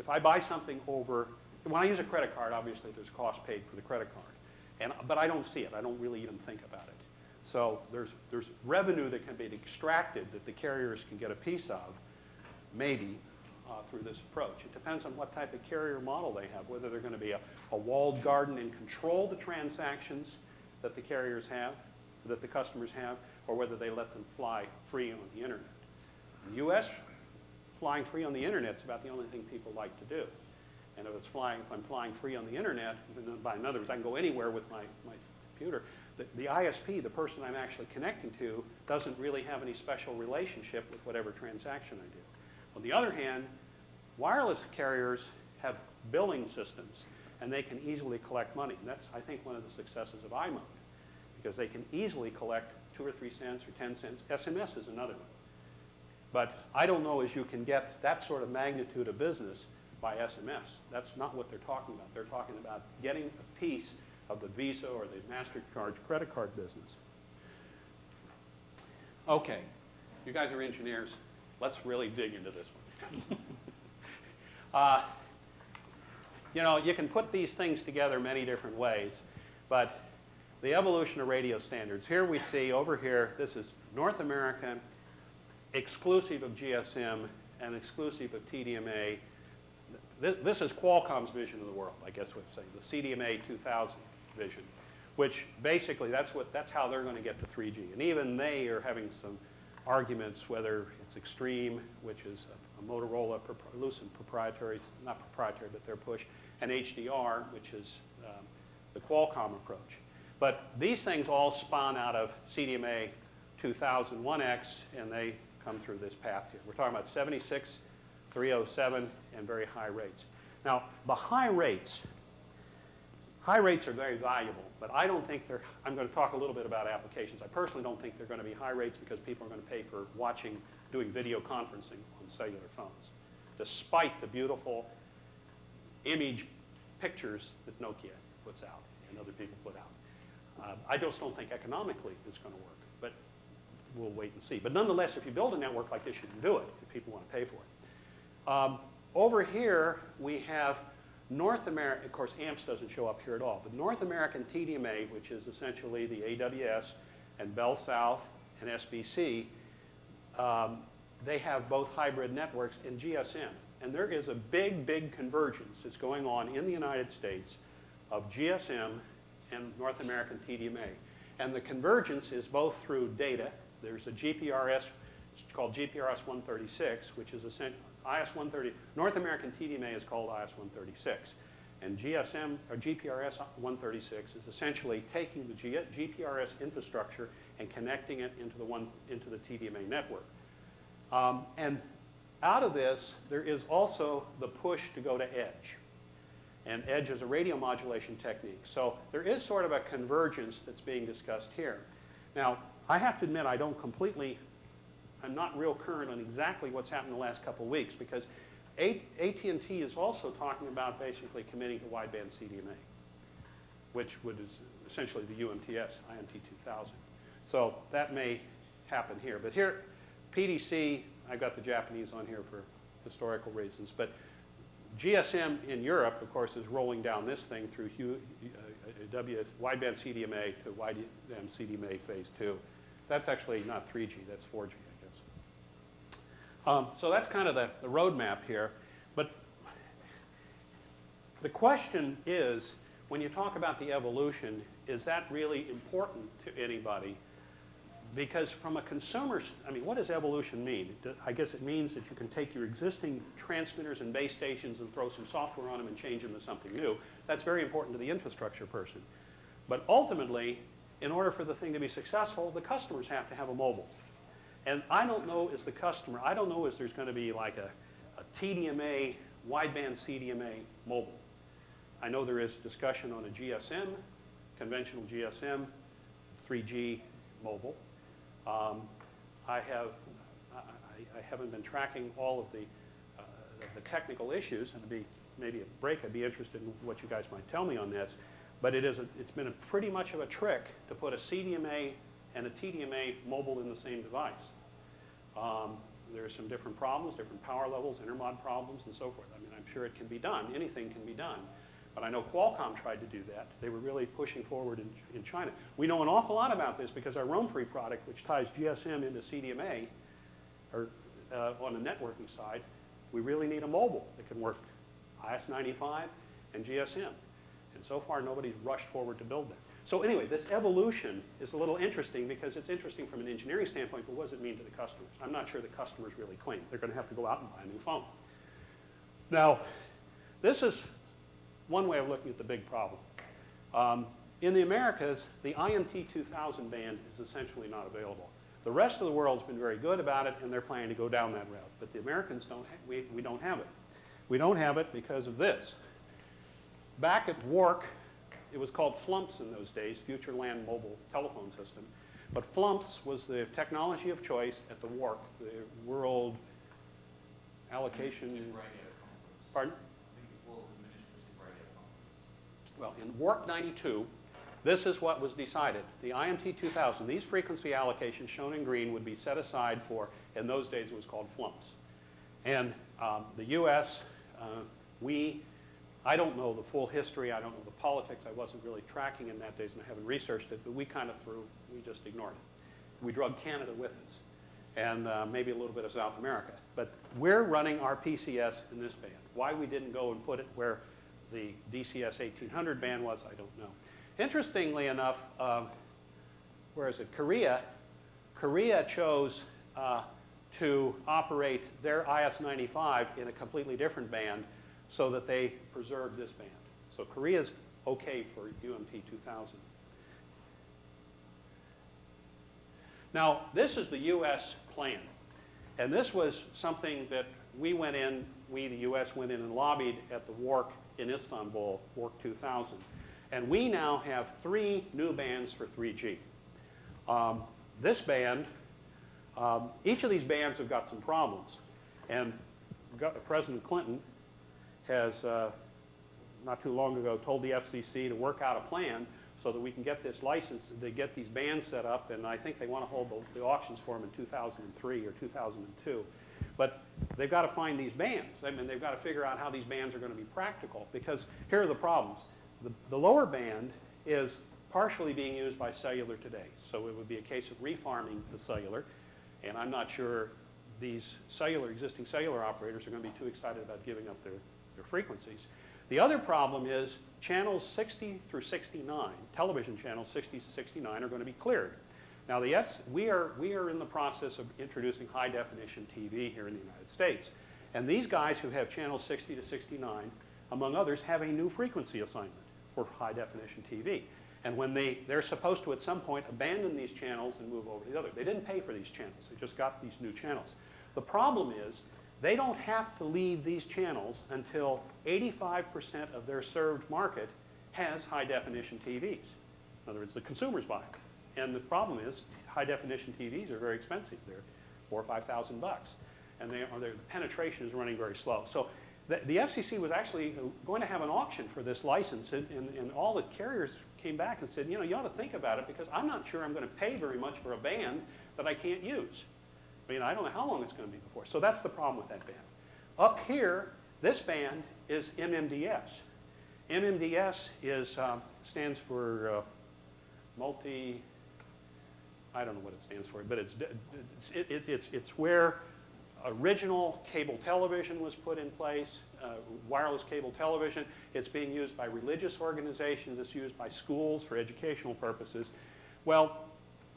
I buy something over, when I use a credit card, obviously there's cost paid for the credit card, but I don't see it. I don't really even think about it. So there's revenue that can be extracted that the carriers can get a piece of, maybe, through this approach. It depends on what type of carrier model they have, whether they're going to be a walled garden and control the transactions that the carriers have, that the customers have, or whether they let them fly free on the internet. In the US, flying free on the internet is about the only thing people like to do. And if I'm flying free on the internet, in other words, I can go anywhere with my computer. The ISP, the person I'm actually connecting to, doesn't really have any special relationship with whatever transaction I do. On the other hand, wireless carriers have billing systems, and they can easily collect money. And that's, I think, one of the successes of iMode, because they can easily collect 2 or 3 cents or 10 cents. SMS is another one. But I don't know as you can get that sort of magnitude of business by SMS. That's not what they're talking about. They're talking about getting a piece of the Visa or the MasterCard credit card business. Okay, you guys are engineers. Let's really dig into this one. You can put these things together many different ways, but the evolution of radio standards. Here we see, over here, this is North America, exclusive of GSM and exclusive of TDMA. This is Qualcomm's vision of the world, I guess we'd say, the CDMA 2000 vision, which basically that's how they're going to get to 3G. And even they are having some arguments whether it's Extreme, which is a Motorola Lucent proprietary, not proprietary, but their push, and HDR, which is the Qualcomm approach. But these things all spawn out of CDMA 2000 1X, and they come through this path here. We're talking about 76, 307, and very high rates. Now, the high rates are very valuable, but I don't think I'm going to talk a little bit about applications. I personally don't think they're going to be high rates because people are going to pay for doing video conferencing on cellular phones, despite the beautiful image pictures that Nokia puts out and other people put out. I just don't think economically it's going to work, but we'll wait and see. But nonetheless, if you build a network like this, you can do it if people want to pay for it. Over here, we have North America. Of course, AMPS doesn't show up here at all, but North American TDMA, which is essentially the AWS and Bell South and SBC, they have both hybrid networks and GSM. And there is a big, big convergence that's going on in the United States of GSM and North American TDMA. And the convergence is both through data. There's a GPRS, it's called GPRS 136, which is essentially IS-130. North American TDMA is called IS-136. And GSM, or GPRS 136, is essentially taking the GPRS infrastructure and connecting it into the TDMA network. And out of this, there is also the push to go to edge. And edge is a radio modulation technique. So there is sort of a convergence that's being discussed here. Now, I have to admit, I'm not real current on exactly what's happened in the last couple of weeks, because AT&T is also talking about basically committing to wideband CDMA, which is essentially the UMTS, IMT 2000. So that may happen here. But here, PDC, I've got the Japanese on here for historical reasons, but GSM in Europe, of course, is rolling down this thing through wideband CDMA to wideband CDMA phase 2. That's actually not 3G, that's 4G, I guess. So that's kind of the roadmap here. But the question is, when you talk about the evolution, is that really important to anybody? Because from a consumer's, I mean, what does evolution mean? I guess it means that you can take your existing transmitters and base stations and throw some software on them and change them to something new. That's very important to the infrastructure person. But ultimately, in order for the thing to be successful, the customers have to have a mobile. And I don't know as the customer, I don't know if there's going to be like a TDMA, wideband CDMA mobile. I know there is discussion on a GSM, conventional GSM, 3G mobile. I haven't been tracking all of the technical issues, and it'd be maybe a break. I'd be interested in what you guys might tell me on this. But it's been pretty much of a trick to put a CDMA and a TDMA mobile in the same device. There are some different problems, different power levels, intermod problems, and so forth. I mean, I'm sure it can be done. Anything can be done. But I know Qualcomm tried to do that. They were really pushing forward in China. We know an awful lot about this because our roam-free product, which ties GSM into CDMA, or on the networking side, we really need a mobile that can work IS-95 and GSM. And so far, nobody's rushed forward to build that. So anyway, this evolution is a little interesting because it's interesting from an engineering standpoint, but what does it mean to the customers? I'm not sure the customers really claim. They're going to have to go out and buy a new phone. Now, this is one way of looking at the big problem. In the Americas, the IMT 2000 band is essentially not available. The rest of the world's been very good about it, and they're planning to go down that route. But the Americans don't. We don't have it. We don't have it because of this. Back at WARC, it was called FLUMPS in those days, Future Land Mobile Telephone System. But FLUMPS was the technology of choice at the WARC, the World Allocation. Pardon? Well, in WARC 92, this is what was decided. The IMT 2000, these frequency allocations shown in green would be set aside for, in those days it was called FLUMPS. And the US, I don't know the full history, I don't know the politics, I wasn't really tracking in that days and I haven't researched it, but we kind of we just ignored it. We drug Canada with us, and maybe a little bit of South America. But we're running our PCS in this band. Why we didn't go and put it where the DCS 1800 band was, I don't know. Interestingly enough, where is it? Korea chose to operate their IS-95 in a completely different band so that they preserved this band. So Korea's okay for UMT 2000. Now, this is the US plan. And this was something that we, the US, went in and lobbied at the WARC in Istanbul, WARC 2000. And we now have 3 new bands for 3G. This band, each of these bands have got some problems. And President Clinton has, not too long ago, told the FCC to work out a plan so that we can get this license, they get these bands set up, and I think they want to hold the auctions for them in 2003 or 2002. But they've got to find these bands. I mean, they've got to figure out how these bands are going to be practical, because here are the problems. The lower band is partially being used by cellular today, so it would be a case of refarming the cellular, and I'm not sure these existing cellular operators are going to be too excited about giving up their frequencies. The other problem is channels 60 through 69, television channels 60 to 69 are going to be cleared. Now, we are in the process of introducing high-definition TV here in the United States. And these guys who have channels 60 to 69, among others, have a new frequency assignment for high-definition TV. And when they're supposed to, at some point, abandon these channels and move over to the other. They didn't pay for these channels. They just got these new channels. The problem is they don't have to leave these channels until 85% of their served market has high-definition TVs. In other words, the consumers buy them. And the problem is high-definition TVs are very expensive. They're $4,000 or $5,000, and the penetration is running very slow. So the FCC was actually going to have an auction for this license, and all the carriers came back and said, you ought to think about it, because I'm not sure I'm going to pay very much for a band that I can't use. I mean, I don't know how long it's going to be before. So that's the problem with that band. Up here, this band is MMDS. MMDS stands for I don't know what it stands for, but it's where original cable television was put in place, wireless cable television. It's being used by religious organizations. It's used by schools for educational purposes. Well,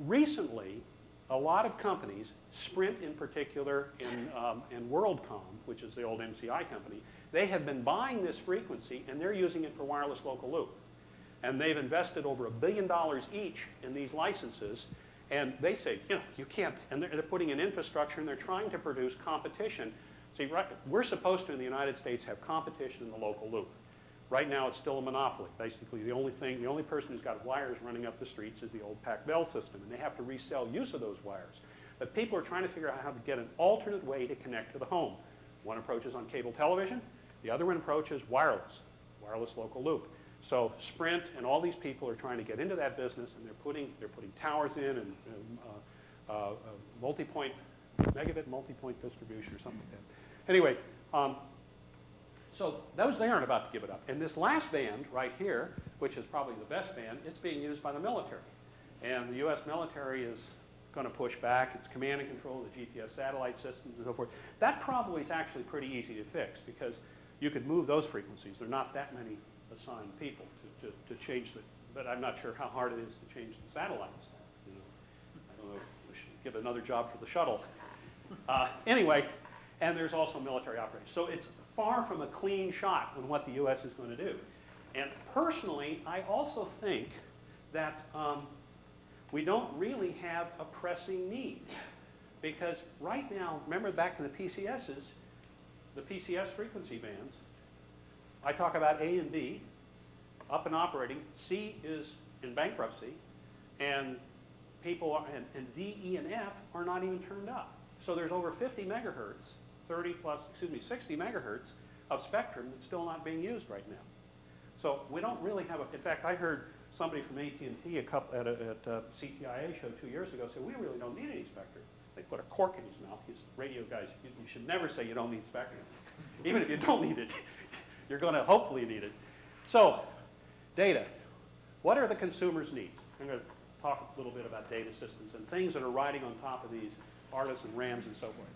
recently, a lot of companies, Sprint in particular and WorldCom, which is the old MCI company, they have been buying this frequency and they're using it for wireless local loop. And they've invested over $1 billion each in these licenses. And they say, you know, you can't, and they're putting in infrastructure and they're trying to produce competition. See, right, we're supposed to, in the United States, have competition in the local loop. Right now, it's still a monopoly. Basically, the only person who's got wires running up the streets is the old Pac-Bell system, and they have to resell use of those wires. But people are trying to figure out how to get an alternate way to connect to the home. One approach is on cable television. The other one approach is wireless local loop. So Sprint and all these people are trying to get into that business, and they're putting towers in and multi-point, megabit multi-point distribution or something like that. Anyway, so they aren't about to give it up. And this last band right here, which is probably the best band, it's being used by the military. And the U.S. military is going to push back. It's command and control of the GPS satellite systems and so forth. That probably is actually pretty easy to fix because you could move those frequencies. There are not that many assigned people to change the, but I'm not sure how hard it is to change the satellites. You know, I don't know, we should give another job for the shuttle. Anyway, and there's also military operations. So it's far from a clean shot on what the U.S. is going to do. And personally, I also think that we don't really have a pressing need. Because right now, remember back in the PCSs, the PCS frequency bands, I talk about A and B, up and operating. C is in bankruptcy, and people are, and D, E, and F are not even turned up. So there's over 50 megahertz, 60 megahertz of spectrum that's still not being used right now. So we don't really have a, in fact, I heard somebody from AT&T at a CTIA show 2 years ago say, we really don't need any spectrum. They put a cork in his mouth. These radio guys, you should never say you don't need spectrum. Even if you don't need it, you're going to hopefully need it. So, data. What are the consumer's needs? I'm going to talk a little bit about data systems and things that are riding on top of these Artis and Rams and so forth.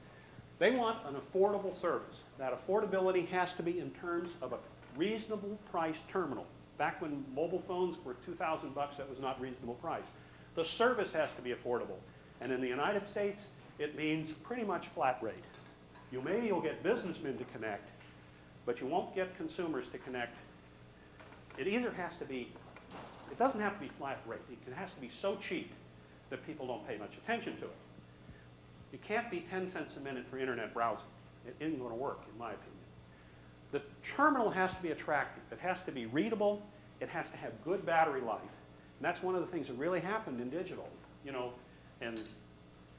They want an affordable service. That affordability has to be in terms of a reasonable price terminal. Back when mobile phones were $2,000, that was not reasonable price. The service has to be affordable. And in the United States, it means pretty much flat rate. Maybe you'll get businessmen to connect, but you won't get consumers to connect. It either has to be, it doesn't have to be flat rate. It has to be so cheap that people don't pay much attention to it. It can't be 10 cents a minute for internet browsing. It isn't going to work, in my opinion. The terminal has to be attractive. It has to be readable. It has to have good battery life. And that's one of the things that really happened in digital. You know, and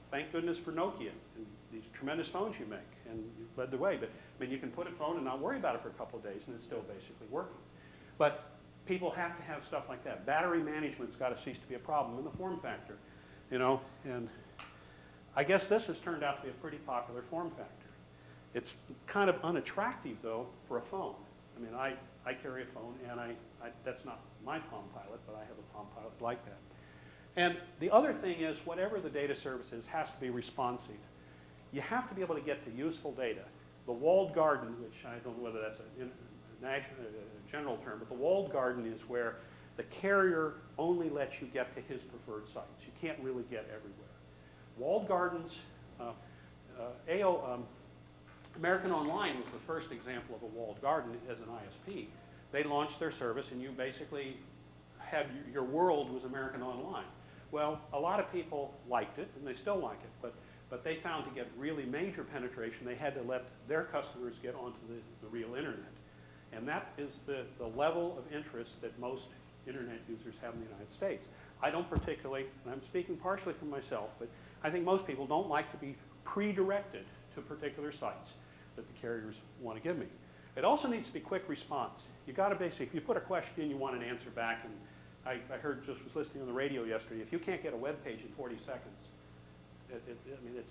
thank goodness for Nokia and these tremendous phones you make. And you led the way. But I mean, you can put a phone and not worry about it for a couple of days, and it's still basically working. But people have to have stuff like that. Battery management's got to cease to be a problem in the form factor. You know, and I guess this has turned out to be a pretty popular form factor. It's kind of unattractive, though, for a phone. I mean, I carry a phone, and that's not my Palm Pilot, but I have a Palm Pilot like that. And the other thing is, whatever the data service is, has to be responsive. You have to be able to get to useful data. The walled garden, which I don't know whether that's a general term, but the walled garden is where the carrier only lets you get to his preferred sites. You can't really get everywhere. Walled gardens, American Online was the first example of a walled garden as an ISP. They launched their service, and you basically had your world was American Online. Well, a lot of people liked it, and they still like it, but they found to get really major penetration, they had to let their customers get onto the real internet. And that is the level of interest that most internet users have in the United States. I don't particularly, and I'm speaking partially for myself, but I think most people don't like to be pre-directed to particular sites that the carriers want to give me. It also needs to be quick response. You've got to basically, if you put a question, you want an answer back, and I was listening on the radio yesterday, if you can't get a web page in 40 seconds,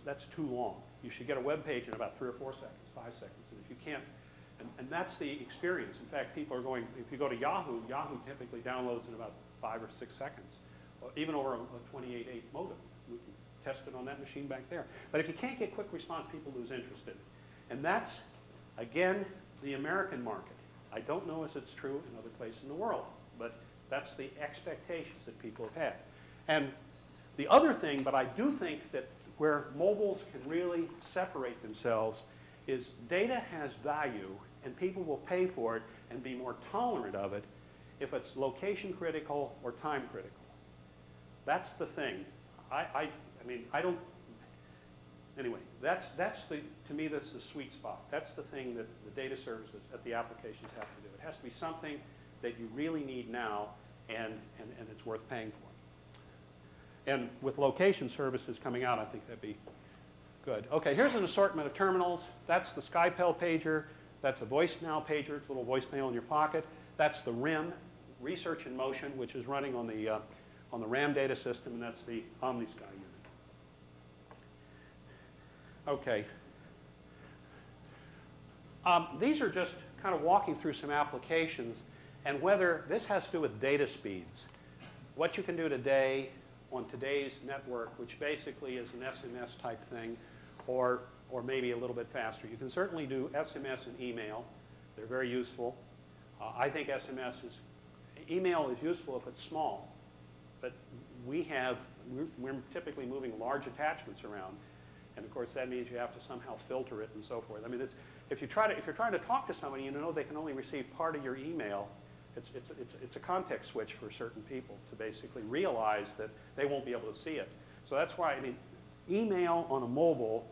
that's too long. You should get a web page in about 3 or 4 seconds, 5 seconds, and if you can't, and that's the experience. In fact, people are going, if you go to Yahoo, Yahoo typically downloads in about 5 or 6 seconds, even over a 28.8 modem. test it on that machine back there. But if you can't get quick response, people lose interest in it. And that's, again, the American market. I don't know if it's true in other places in the world, but that's the expectations that people have had. And the other thing, but I do think that where mobiles can really separate themselves is data has value and people will pay for it and be more tolerant of it if it's location critical or time critical. That's the thing. I mean, I don't, anyway, that's the, to me, that's the sweet spot. That's the thing that the data services at the applications have to do. It has to be something that you really need now and it's worth paying for. And with location services coming out, I think that'd be good. Okay, here's an assortment of terminals. That's the SkyPel pager. That's a voicemail pager. It's a little voicemail in your pocket. That's the RIM, Research in Motion, which is running on the RAM data system, and that's the OmniSky unit. Okay. These are just kind of walking through some applications and whether this has to do with data speeds. What you can do today on today's network, which basically is an SMS type thing, or maybe a little bit faster. You can certainly do SMS and email. They're very useful. I think email is useful if it's small, but we're typically moving large attachments around, and of course that means you have to somehow filter it and so forth. I mean, if you're trying to talk to somebody, you know they can only receive part of your email. It's a context switch for certain people to basically realize that they won't be able to see it. So that's why, I mean, email on a mobile,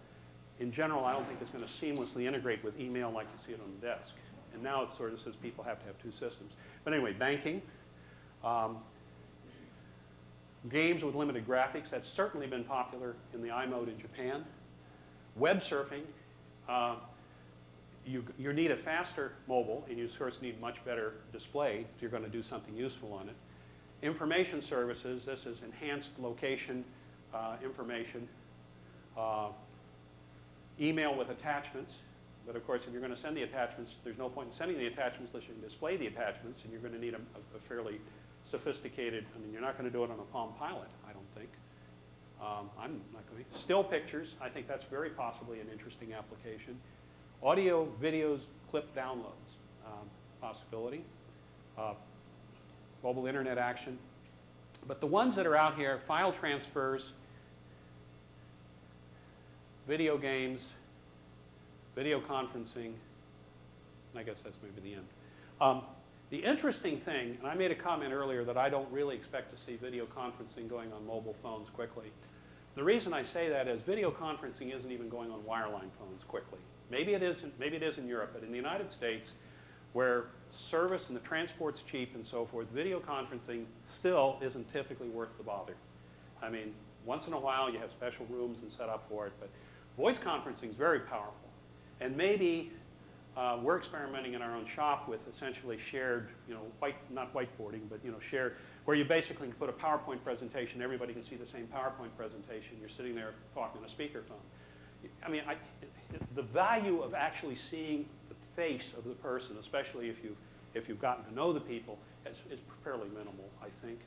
in general, I don't think it's going to seamlessly integrate with email like you see it on the desk. And now it sort of says people have to have two systems. But anyway, banking. Games with limited graphics, that's certainly been popular in the iMode in Japan. Web surfing, you need a faster mobile, and you of course need much better display if you're going to do something useful on it. Information services, this is enhanced location information. Email with attachments, but of course if you're going to send the attachments, there's no point in sending the attachments unless you can display the attachments, and you're going to need a fairly sophisticated, I mean, you're not going to do it on a Palm Pilot, I don't think. I'm not going to. Still pictures, I think that's very possibly an interesting application. Audio, videos, clip downloads, possibility. Mobile internet action. But the ones that are out here, file transfers, video games, video conferencing, and I guess that's maybe the end. The interesting thing, and I made a comment earlier that I don't really expect to see video conferencing going on mobile phones quickly. The reason I say that is video conferencing isn't even going on wireline phones quickly. Maybe it is in Europe, but in the United States, where service and the transport's cheap and so forth, video conferencing still isn't typically worth the bother. I mean, once in a while you have special rooms and set up for it, but voice conferencing is very powerful. And maybe we're experimenting in our own shop with essentially shared, not whiteboarding, but shared, where you basically can put a PowerPoint presentation, everybody can see the same PowerPoint presentation, you're sitting there talking on a speakerphone. I mean, the value of actually seeing the face of the person, especially if you've gotten to know the people, is fairly minimal, I think.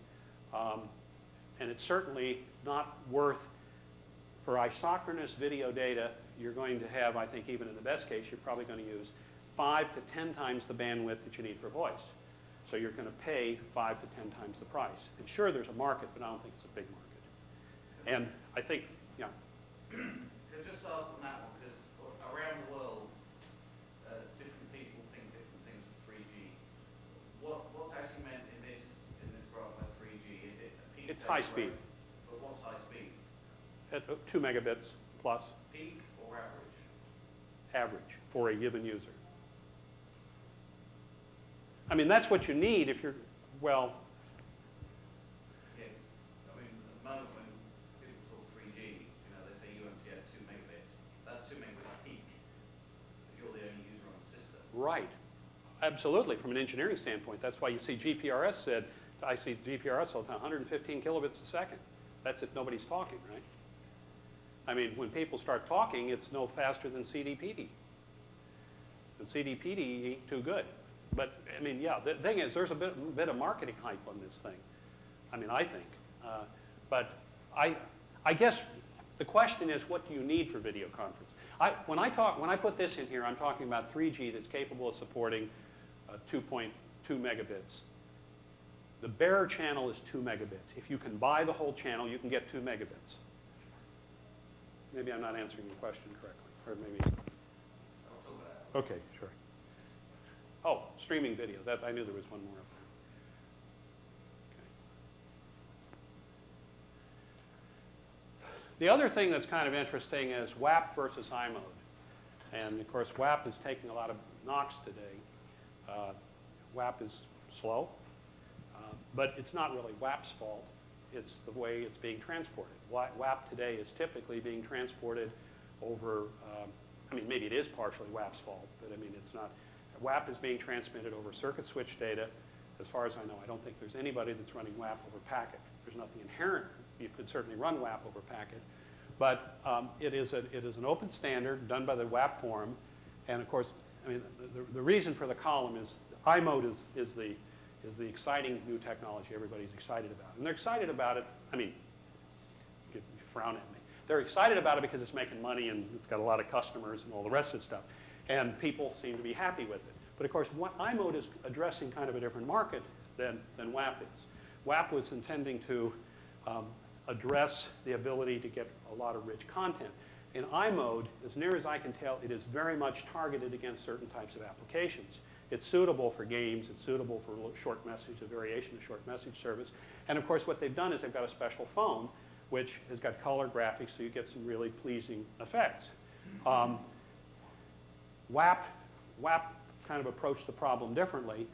And it's certainly not worth, for isochronous video data, you're going to have, I think even in the best case, you're probably going to use 5 to 10 times the bandwidth that you need for voice. So you're going to pay 5 to 10 times the price. And sure, there's a market, but I don't think it's a big market. And I think, yeah. Could I just ask on that one, because around the world, different people think different things with 3G. What's actually meant in this graph by 3G? Is it a peak? It's high speed. But what's high speed? At 2 megabits plus. Peak or average? Average for a given user. I mean, that's what you need if you're, well. Yes. I mean, at the moment when people talk 3G, they say UMTS 2 megabits. That's 2 megabits peak if you're the only user on the system. Right. Absolutely, from an engineering standpoint. That's why you see GPRS said, I see GPRS all the time, 115 kilobits a second. That's if nobody's talking, right? I mean, when people start talking, it's no faster than CD-PD. And CD-PD ain't too good. But, I mean, yeah, the thing is, there's a bit of marketing hype on this thing. I mean, I think. But I guess The question is, what do you need for video conference? When I put this in here, I'm talking about 3G that's capable of supporting 2.2 megabits. The bare channel is 2 megabits. If you can buy the whole channel, you can get 2 megabits. Maybe I'm not answering the question correctly, or maybe. Okay, sure. Oh, streaming video. I knew there was one more up there. Okay. The other thing that's kind of interesting is WAP versus iMode. And of course, WAP is taking a lot of knocks today. WAP is slow, but it's not really WAP's fault. It's the way it's being transported. WAP today is typically being transported over, I mean, maybe it is partially WAP's fault, but I mean, it's not. WAP is being transmitted over circuit switch data. As far as I know, I don't think there's anybody that's running WAP over packet. There's nothing inherent. You could certainly run WAP over packet. But it is an open standard done by the WAP Forum. And of course, I mean, the reason for the column is iMode is the exciting new technology everybody's excited about. And they're excited about it, I mean, you frown at me. They're excited about it because it's making money and it's got a lot of customers and all the rest of the stuff. And people seem to be happy with it. But of course, iMode is addressing kind of a different market than WAP is. WAP was intending to address the ability to get a lot of rich content. In iMode, as near as I can tell, it is very much targeted against certain types of applications. It's suitable for games. It's suitable for short message, a variation of short message service. And of course, what they've done is they've got a special phone, which has got color graphics, so you get some really pleasing effects. WAP kind of approached the problem differently.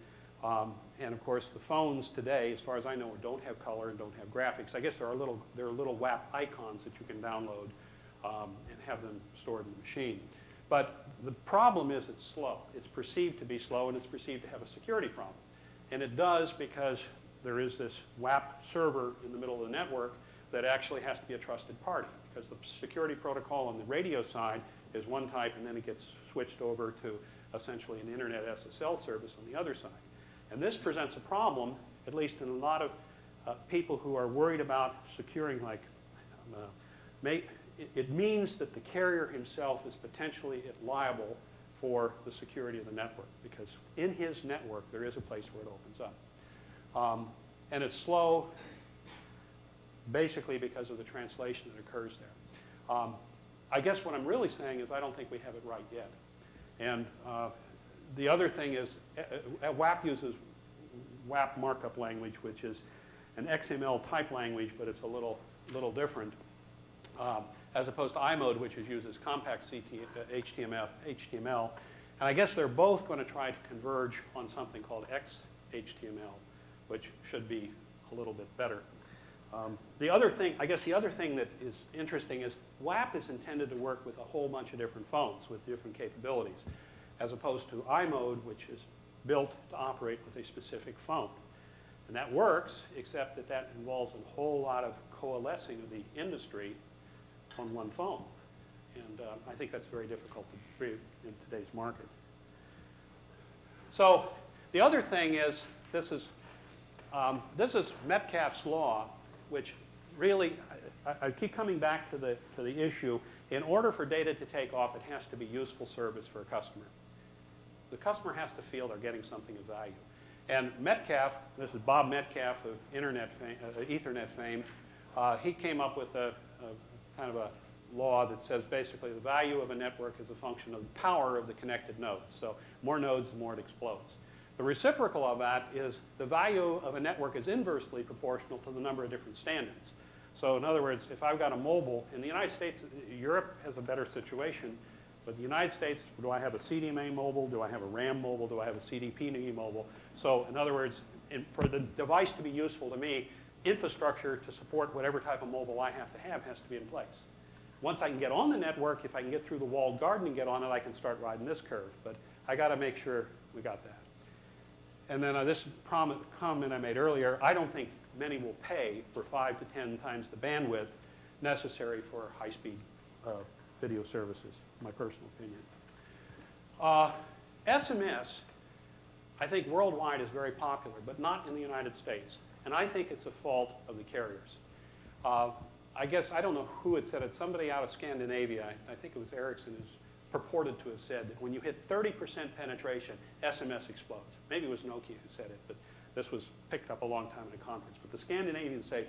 And of course, the phones today, as far as I know, don't have color and don't have graphics. I guess there are little WAP icons that you can download and have them stored in the machine. But the problem is it's slow. It's perceived to be slow, and it's perceived to have a security problem. And it does because there is this WAP server in the middle of the network that actually has to be a trusted party, because the security protocol on the radio side is one type, and then it gets switched over to essentially an internet SSL service on the other side. And this presents a problem, at least in a lot of people who are worried about securing, like, it means that the carrier himself is potentially liable for the security of the network, because in his network there is a place where it opens up. And it's slow basically because of the translation that occurs there. I guess what I'm really saying is I don't think we have it right yet. And the other thing is WAP uses WAP markup language, which is an XML type language, but it's a little different, as opposed to iMode, which uses compact HTML. And I guess they're both going to try to converge on something called XHTML, which should be a little bit better. The other thing that is interesting is WAP is intended to work with a whole bunch of different phones with different capabilities, as opposed to iMode, which is built to operate with a specific phone. And that works, except that involves a whole lot of coalescing of the industry on one phone. And I think that's very difficult to do in today's market. So the other thing is, this is Metcalfe's law, which really, I keep coming back to the issue. In order for data to take off, it has to be useful service for a customer. The customer has to feel they're getting something of value. And Metcalfe, this is Bob Metcalfe of Ethernet fame, he came up with a kind of a law that says basically the value of a network is a function of the power of the connected nodes. So more nodes, the more it explodes. The reciprocal of that is the value of a network is inversely proportional to the number of different standards. So in other words, if I've got a mobile, in the United States, Europe has a better situation, but the United States, do I have a CDMA mobile? Do I have a RAM mobile? Do I have a CDP mobile? So in other words, for the device to be useful to me, infrastructure to support whatever type of mobile I have to be in place. Once I can get on the network, if I can get through the walled garden and get on it, I can start riding this curve. But I got to make sure we got that. And then this comment I made earlier, I don't think many will pay for 5 to 10 times the bandwidth necessary for high-speed video services, my personal opinion. SMS, I think worldwide is very popular, but not in the United States. And I think it's a fault of the carriers. I guess, I don't know who had said it, somebody out of Scandinavia, I think it was Ericsson, who's purported to have said that when you hit 30% penetration, SMS explodes. Maybe it was Nokia who said it, but this was picked up a long time in a conference. But the Scandinavians say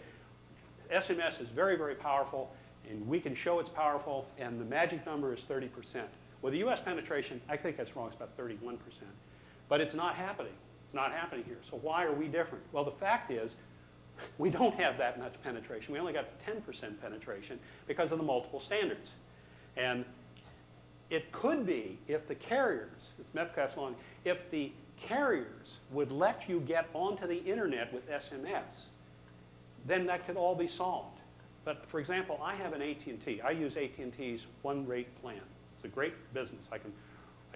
SMS is very, very powerful, and we can show it's powerful, and the magic number is 30%. Well, the US penetration, I think that's wrong, it's about 31%. But it's not happening. It's not happening here. So why are we different? Well, the fact is, we don't have that much penetration. We only got 10% penetration because of the multiple standards. And it could be if the carriers, it's Metcalfe's law, if the carriers would let you get onto the internet with SMS, then that could all be solved. But for example, I have an AT&T. I use AT&T's one rate plan. It's a great business. I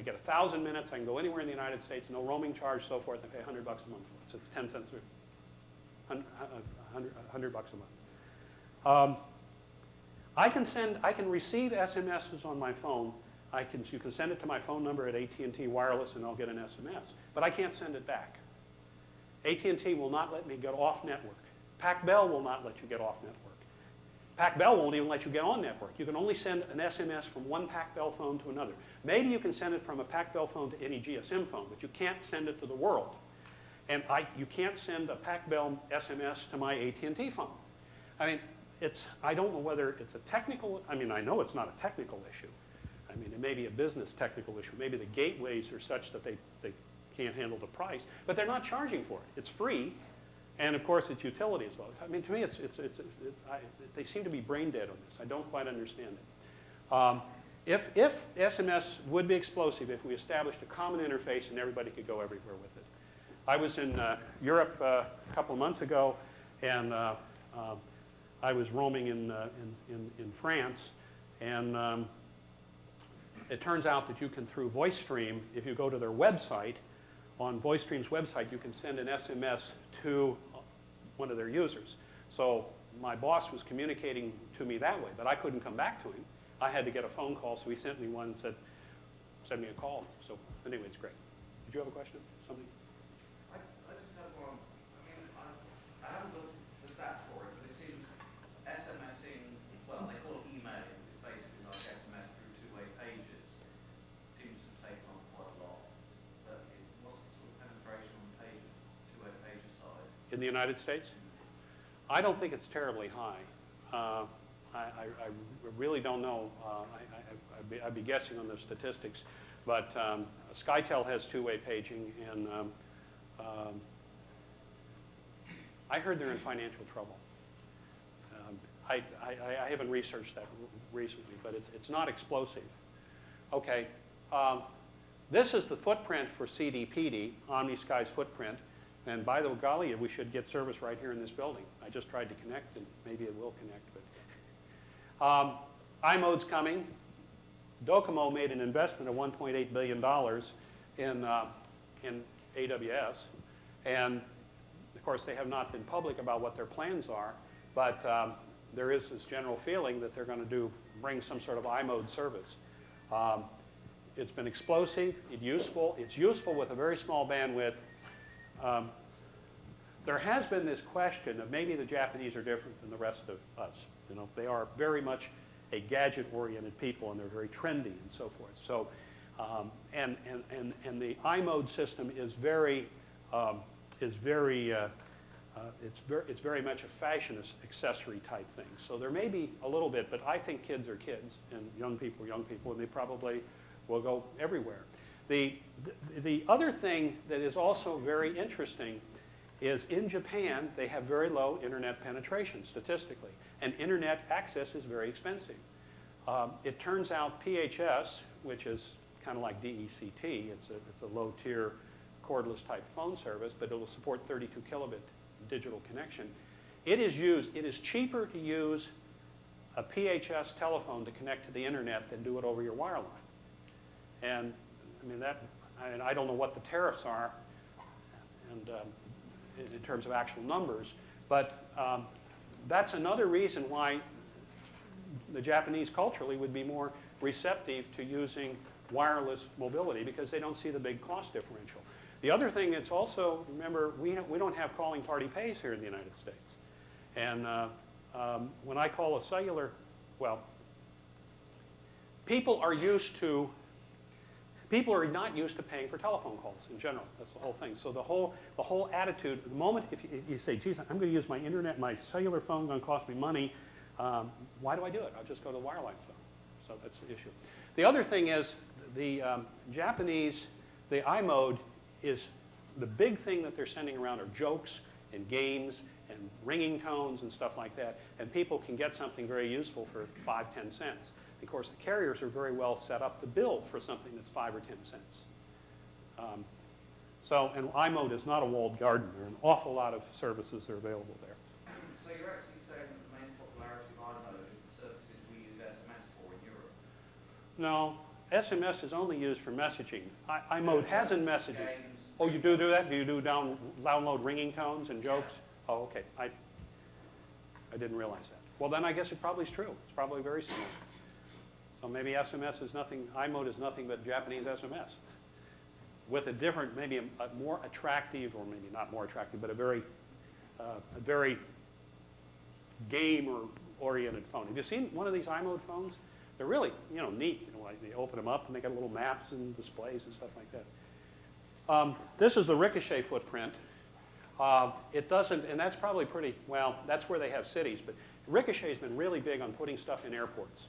get 1,000 minutes. I can go anywhere in the United States, no roaming charge, so forth. I pay $100 a month for it. So it's 10 cents, $100 a month. I can receive SMSs on my phone. You can send it to my phone number at AT&T Wireless, and I'll get an SMS. But I can't send it back. AT&T will not let me get off network. PacBell will not let you get off network. PacBell won't even let you get on network. You can only send an SMS from one PacBell phone to another. Maybe you can send it from a PacBell phone to any GSM phone, but you can't send it to the world. And you can't send a PacBell SMS to my AT&T phone. I mean, I don't know whether it's a technical, I mean, I know it's not a technical issue. I mean, it may be a business technical issue. Maybe the gateways are such that they can't handle the price, but they're not charging for it. It's free, and of course, its utility is low. I mean, to me, they seem to be brain dead on this. I don't quite understand it. If SMS would be explosive, if we established a common interface and everybody could go everywhere with it. I was in Europe a couple of months ago, and I was roaming in France, and it turns out that you can, through VoiceStream, if you go to their website, on VoiceStream's website, you can send an SMS to one of their users. So my boss was communicating to me that way, but I couldn't come back to him. I had to get a phone call, so he sent me one and said, send me a call. So anyway, it's great. Did you have a question? Something? I just have one. I mean, I haven't looked at the stats for it, but it seems SMSing, well, they call it emailing, it's basically like SMS through two-way pages, seems to take on quite a lot. But what's the sort of penetration on two-way pages side? In the United States? I don't think it's terribly high. I really don't know. I'd be guessing on the statistics. But SkyTel has two-way paging, and I heard they're in financial trouble. I haven't researched that recently, but it's not explosive. Okay, this is the footprint for CDPD, OmniSky's footprint. And by the golly, we should get service right here in this building. I just tried to connect, and maybe it will connect. But iMode's coming. Docomo made an investment of $1.8 billion in AWS. And, of course, they have not been public about what their plans are. But there is this general feeling that they're going to bring some sort of iMode service. It's been explosive. It's useful with a very small bandwidth. There has been this question of maybe the Japanese are different than the rest of us. You know, they are very much a gadget-oriented people, and they're very trendy and so forth. So, and the iMode system is very much a fashion accessory type thing. So there may be a little bit, but I think kids are kids, and young people are young people, and they probably will go everywhere. The other thing that is also very interesting is in Japan, they have very low internet penetration statistically, and internet access is very expensive. It turns out PHS, which is kind of like DECT, it's a low-tier cordless type phone service, but it will support 32 kilobit digital connection. It is cheaper to use a PHS telephone to connect to the internet than do it over your wireline. And I mean, I don't know what the tariffs are, and in terms of actual numbers, but that's another reason why the Japanese culturally would be more receptive to using wireless mobility, because they don't see the big cost differential. The other thing is also, remember, we don't have calling party pays here in the United States. And When I call a cellular, well, people are not used to paying for telephone calls in general. That's the whole thing. So the whole attitude, the moment if you say, geez, I'm going to use my internet, my cellular phone going to cost me money, why do I do it? I'll just go to the wireline phone. So that's the issue. The other thing is the Japanese, the iMode is the big thing that they're sending around are jokes and games and ringing tones and stuff like that. And people can get something very useful for 5, 10 cents. Of course, the carriers are very well set up to bill for something that's 5 or 10 cents. And iMode is not a walled garden. There are an awful lot of services that are available there. So you're actually saying that the main popularity of iMode is the services we use SMS for in Europe? No, SMS is only used for messaging. iMode has in messaging. Games. Oh, you do that? Do you do download ringing tones and jokes? Oh, okay. I didn't realize that. Well, then I guess it probably is true. It's probably very similar. So maybe SMS is nothing, iMode is nothing but Japanese SMS. With a different, maybe a more attractive, or maybe not more attractive, but a very game-oriented phone. Have you seen one of these iMode phones? They're really, neat. Like they open them up and they got little maps and displays and stuff like that. This is the Ricochet footprint. It doesn't, and that's probably pretty, well, that's where they have cities, but Ricochet's been really big on putting stuff in airports.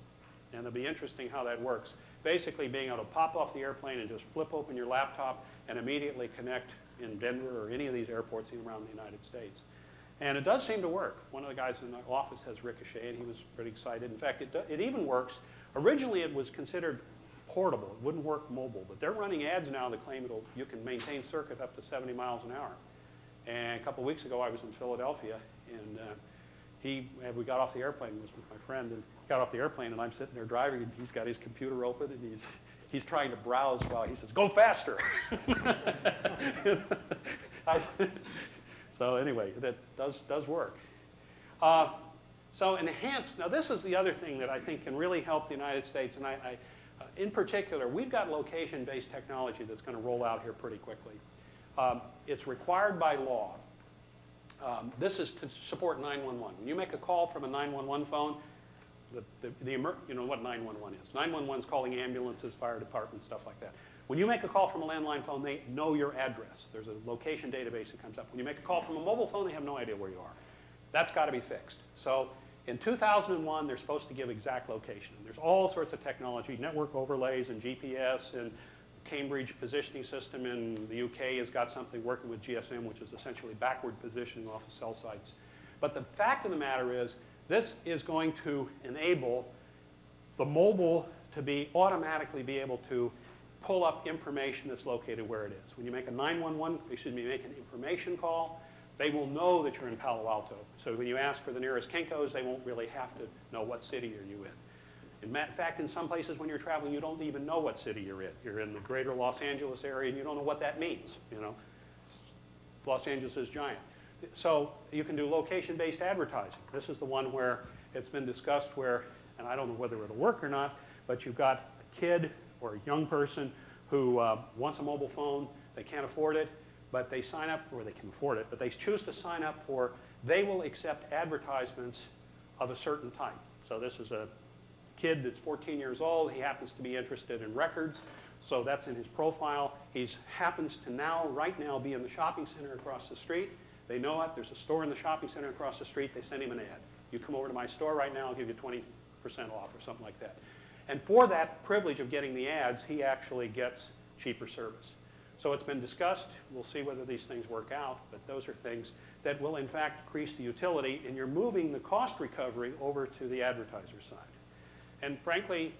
And it'll be interesting how that works. Basically being able to pop off the airplane and just flip open your laptop and immediately connect in Denver or any of these airports around the United States. And it does seem to work. One of the guys in the office has Ricochet, and he was pretty excited. In fact, it even works. Originally, it was considered portable. It wouldn't work mobile. But they're running ads now that claim you can maintain circuit up to 70 miles an hour. And a couple of weeks ago, I was in Philadelphia, and we got off the airplane. It was with my friend, and got off the airplane, and I'm sitting there driving, and he's got his computer open, and he's trying to browse while he says, "Go faster!" So anyway, that does work. So enhanced. Now this is the other thing that I think can really help the United States, and in particular, we've got location-based technology that's going to roll out here pretty quickly. It's required by law. This is to support 911. When you make a call from a 911 phone, you know what 911 is. 911 is calling ambulances, fire departments, stuff like that. When you make a call from a landline phone, they know your address. There's a location database that comes up. When you make a call from a mobile phone, they have no idea where you are. That's got to be fixed. So in 2001, they're supposed to give exact location. There's all sorts of technology, network overlays and GPS, and Cambridge positioning system in the UK has got something working with GSM, which is essentially backward positioning off of cell sites. But the fact of the matter is, this is going to enable the mobile to automatically be able to pull up information that's located where it is. When you make a make an information call, they will know that you're in Palo Alto. So when you ask for the nearest Kinko's, they won't really have to know what city are you in. In fact, in some places when you're traveling, you don't even know what city you're in. You're in the greater Los Angeles area, and you don't know what that means. Los Angeles is giant. So you can do location-based advertising. This is the one where it's been discussed where, and I don't know whether it'll work or not, but you've got a kid or a young person who wants a mobile phone. They can't afford it, but they sign up, or they can afford it, but they choose to sign up for, they will accept advertisements of a certain type. So this is a kid that's 14 years old. He happens to be interested in records, so that's in his profile. He happens to right now be in the shopping center across the street. They know it. There's a store in the shopping center across the street. They send him an ad. You come over to my store right now, I'll give you 20% off or something like that. And for that privilege of getting the ads, he actually gets cheaper service. So it's been discussed. We'll see whether these things work out, but those are things that will in fact increase the utility, and you're moving the cost recovery over to the advertiser side. And frankly,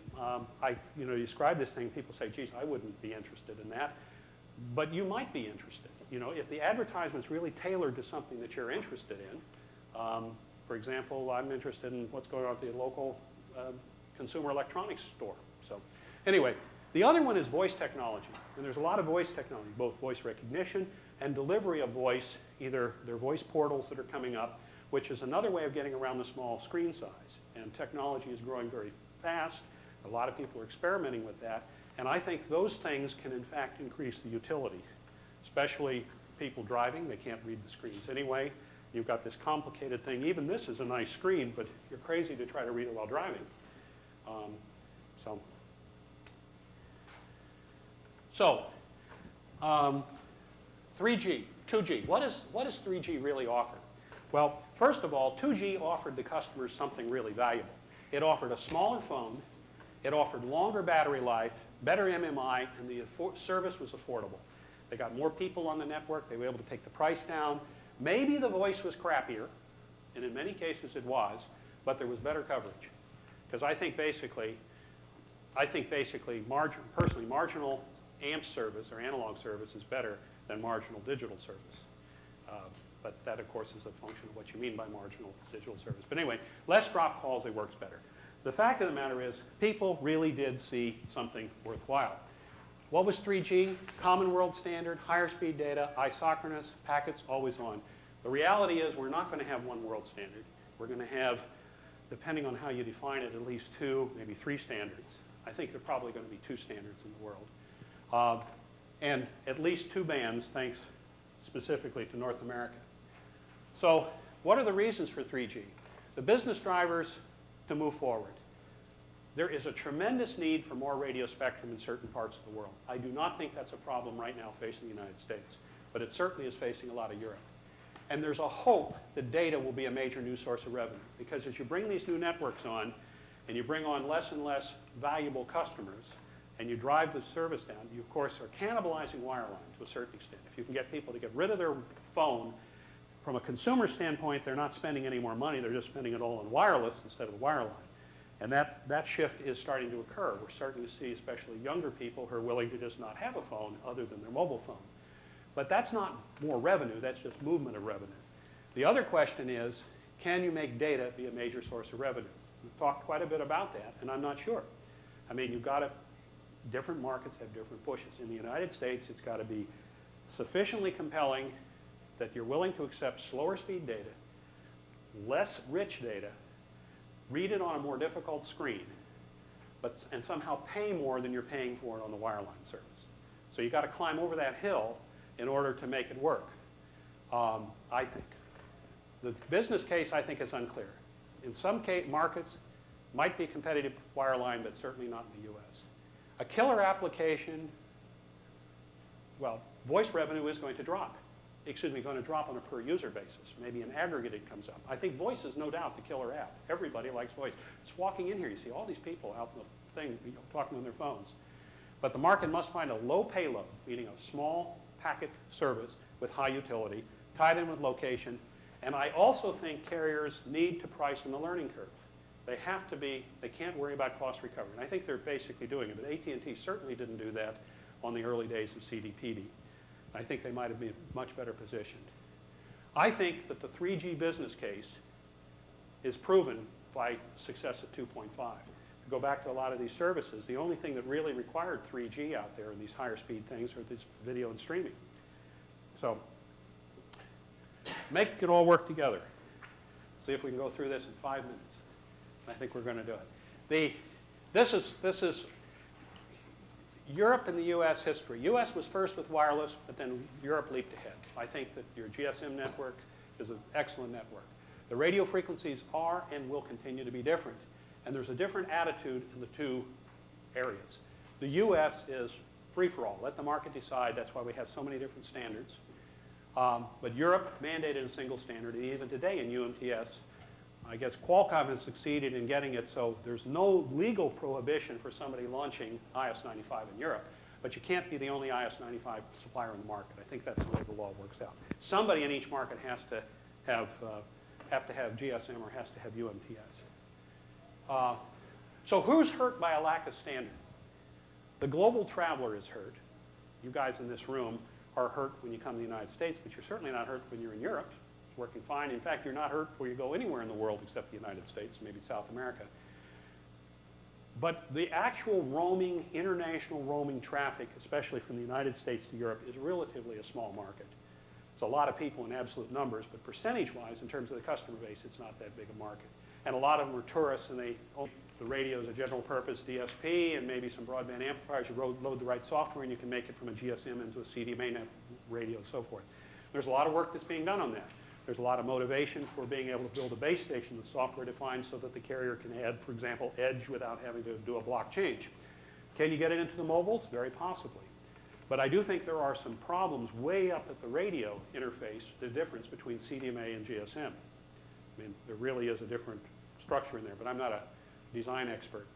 you describe this thing, people say, geez, I wouldn't be interested in that. But you might be interested. If the advertisement's really tailored to something that you're interested in. For example, I'm interested in what's going on at the local consumer electronics store. So anyway, the other one is voice technology. And there's a lot of voice technology, both voice recognition and delivery of voice. Either they're voice portals that are coming up, which is another way of getting around the small screen size. And technology is growing very fast. A lot of people are experimenting with that. And I think those things can, in fact, increase the utility, especially people driving. They can't read the screens anyway. You've got this complicated thing. Even this is a nice screen, but you're crazy to try to read it while driving. So 3G, 2G. What does 3G really offer? Well, first of all, 2G offered the customers something really valuable. It offered a smaller phone. It offered longer battery life, better MMI, and the service was affordable. They got more people on the network. They were able to take the price down. Maybe the voice was crappier, and in many cases it was, but there was better coverage. Because I think basically, personally, marginal AMP service or analog service is better than marginal digital service. But that, of course, is a function of what you mean by marginal digital service. But anyway, less drop calls, it works better. The fact of the matter is, people really did see something worthwhile. What was 3G? Common world standard, higher speed data, isochronous, packets always on. The reality is we're not going to have one world standard. We're going to have, depending on how you define it, at least 2, maybe 3 standards. I think there are probably going to be 2 standards in the world. And at least 2 bands, thanks specifically to North America. So what are the reasons for 3G? The business drivers to move forward. There is a tremendous need for more radio spectrum in certain parts of the world. I do not think that's a problem right now facing the United States, but it certainly is facing a lot of Europe. And there's a hope that data will be a major new source of revenue, because as you bring these new networks on, and you bring on less and less valuable customers, and you drive the service down, you of course are cannibalizing wireline to a certain extent. If you can get people to get rid of their phone, from a consumer standpoint, they're not spending any more money, they're just spending it all on wireless instead of wireline. And that shift is starting to occur. We're starting to see especially younger people who are willing to just not have a phone other than their mobile phone. But that's not more revenue, that's just movement of revenue. The other question is, can you make data be a major source of revenue? We've talked quite a bit about that, and I'm not sure. I mean, you've got to, different markets have different pushes. In the United States, it's got to be sufficiently compelling that you're willing to accept slower speed data, less rich data, read it on a more difficult screen, and somehow pay more than you're paying for it on the wireline service. So you've got to climb over that hill in order to make it work, I think. The business case, I think, is unclear. In some markets, might be competitive wireline, but certainly not in the US. A killer application, well, voice revenue is going to drop. Going to drop on a per user basis. Maybe in aggregate it comes up. I think voice is no doubt the killer app. Everybody likes voice. Just walking in here, you see all these people out in the thing, talking on their phones. But the market must find a low payload, meaning a small packet service with high utility, tied in with location. And I also think carriers need to price on the learning curve. They have to be, they can't worry about cost recovery. And I think they're basically doing it, but AT&T certainly didn't do that on the early days of CDPD. I think they might have been much better positioned. I think that the 3G business case is proven by success at 2.5. To go back to a lot of these services, the only thing that really required 3G out there in these higher speed things are this video and streaming. So make it all work together. See if we can go through this in 5 minutes. I think we're going to do it. This is Europe and the US history. US was first with wireless, but then Europe leaped ahead. I think that your GSM network is an excellent network. The radio frequencies are and will continue to be different, and there's a different attitude in the 2 areas. The US is free-for-all. Let the market decide. That's why we have so many different standards. But Europe mandated a single standard, and even today in UMTS, I guess Qualcomm has succeeded in getting it so there's no legal prohibition for somebody launching IS-95 in Europe, but you can't be the only IS-95 supplier in the market. I think that's the way the law works out. Somebody in each market has to have GSM or has to have UMTS. So who's hurt by a lack of standard? The global traveler is hurt. You guys in this room are hurt when you come to the United States, but you're certainly not hurt when you're in Europe. Working fine. In fact, you're not hurt where you go anywhere in the world except the United States, maybe South America. But the actual roaming, international roaming traffic, especially from the United States to Europe, is relatively a small market. It's a lot of people in absolute numbers, but percentage-wise, in terms of the customer base, it's not that big a market. And a lot of them are tourists, and they own the radio as a general purpose DSP and maybe some broadband amplifiers. You load the right software, and you can make it from a GSM into a CDMA radio and so forth. There's a lot of work that's being done on that. There's a lot of motivation for being able to build a base station that's software defined so that the carrier can add, for example, edge without having to do a block change. Can you get it into the mobiles? Very possibly. But I do think there are some problems way up at the radio interface, the difference between CDMA and GSM. I mean, there really is a different structure in there, but I'm not a design expert.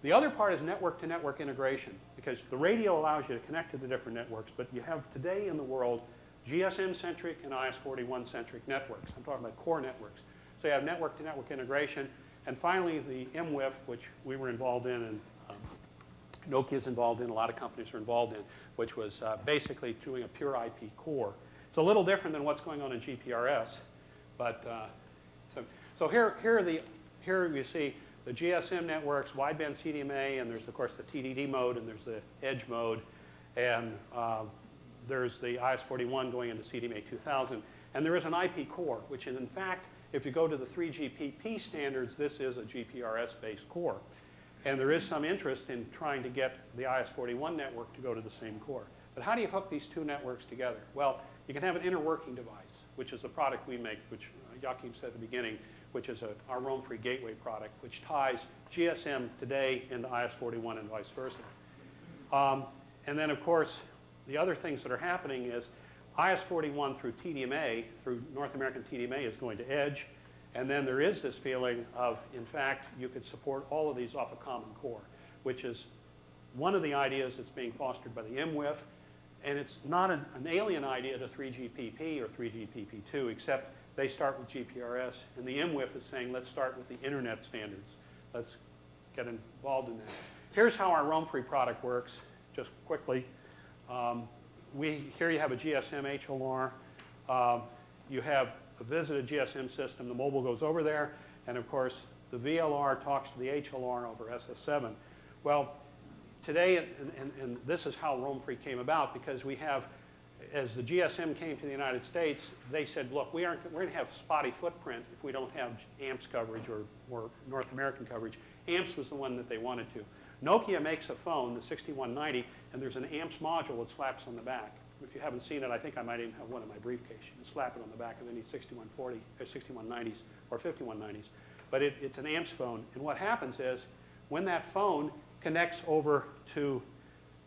The other part is network-to-network integration, because the radio allows you to connect to the different networks, but you have today in the world GSM-centric and IS-41-centric networks. I'm talking about core networks. So you have network-to-network integration, and finally the MWIF, which we were involved in, and Nokia's involved in, a lot of companies are involved in, which was basically doing a pure IP core. It's a little different than what's going on in GPRS, but so here you see the GSM networks, wideband CDMA, and there's of course the TDD mode, and there's the edge mode, and there's the IS-41 going into CDMA 2000, and there is an IP core, which is in fact, if you go to the 3GPP standards, this is a GPRS-based core. And there is some interest in trying to get the IS-41 network to go to the same core. But how do you hook these two networks together? Well, you can have an interworking device, which is the product we make, which Joachim said at the beginning, which is our roam-free gateway product, which ties GSM today into IS-41 and vice versa. And then, of course, the other things that are happening is IS-41 through TDMA, through North American TDMA, is going to edge. And then there is this feeling of, in fact, you could support all of these off a common core, which is one of the ideas that's being fostered by the MWIF. And it's not an alien idea to 3GPP or 3GPP2, except they start with GPRS. And the MWIF is saying, let's start with the internet standards. Let's get involved in that. Here's how our roam-free product works, just quickly. Here you have a GSM HLR. You have a visited GSM system. The mobile goes over there. And of course, the VLR talks to the HLR over SS7. Well, today, and this is how roam-free came about, because we have, as the GSM came to the United States, they said, look, we're going to have spotty footprint if we don't have AMPS coverage or North American coverage. AMPS was the one that they wanted to. Nokia makes a phone, the 6190, and there's an AMPS module that slaps on the back. If you haven't seen it, I think I might even have one in my briefcase. You can slap it on the back of any 6140 or 6190s or 5190s. But it's an AMPS phone. And what happens is, when that phone connects over to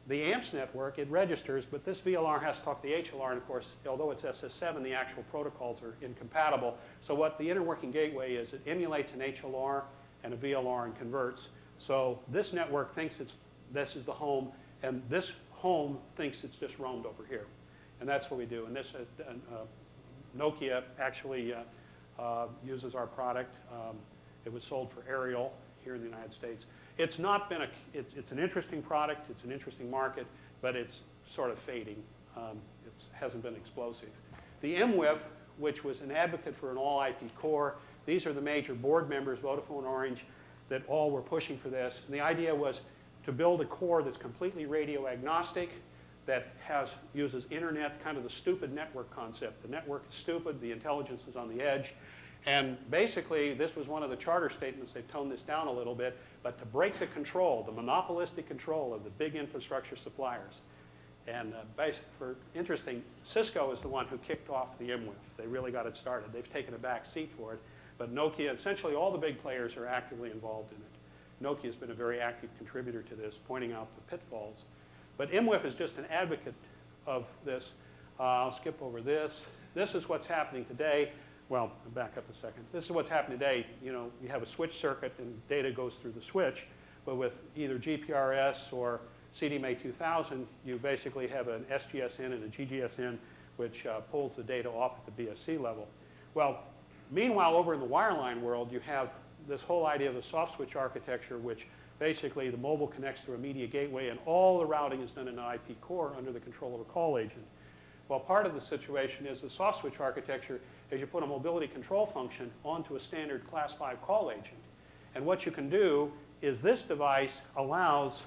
the AMPS network, it registers, but this VLR has to talk to the HLR, and of course, although it's SS7, the actual protocols are incompatible. So what the interworking gateway is, it emulates an HLR and a VLR and converts. So this network thinks this is the home, and this home thinks it's just roamed over here. And that's what we do. And this, Nokia actually uses our product. It was sold for aerial here in the United States. It's not been it's an interesting product, it's an interesting market, but it's sort of fading. It hasn't been explosive. The MWIF, which was an advocate for an all IP core, these are the major board members, Vodafone, Orange, that all were pushing for this. And the idea was to build a core that's completely radio agnostic, that uses internet, kind of the stupid network concept. The network is stupid, the intelligence is on the edge. And basically, this was one of the charter statements. They've toned this down a little bit, but to break the control, the monopolistic control of the big infrastructure suppliers. And for interesting, Cisco is the one who kicked off the MWIF. They really got it started. They've taken a back seat for it. But Nokia, essentially all the big players are actively involved in it. Nokia has been a very active contributor to this, pointing out the pitfalls. But MWIF is just an advocate of this. I'll skip over this. This is what's happening today. Well, I'll back up a second. This is what's happening today. You know, you have a switch circuit and data goes through the switch. But with either GPRS or CDMA 2000, you basically have an SGSN and a GGSN, which pulls the data off at the BSC level. Well, meanwhile, over in the wireline world, you have this whole idea of the soft switch architecture, which basically the mobile connects through a media gateway, and all the routing is done in an IP core under the control of a call agent. Well, part of the situation is the soft switch architecture is you put a mobility control function onto a standard class 5 call agent. And what you can do is this device allows,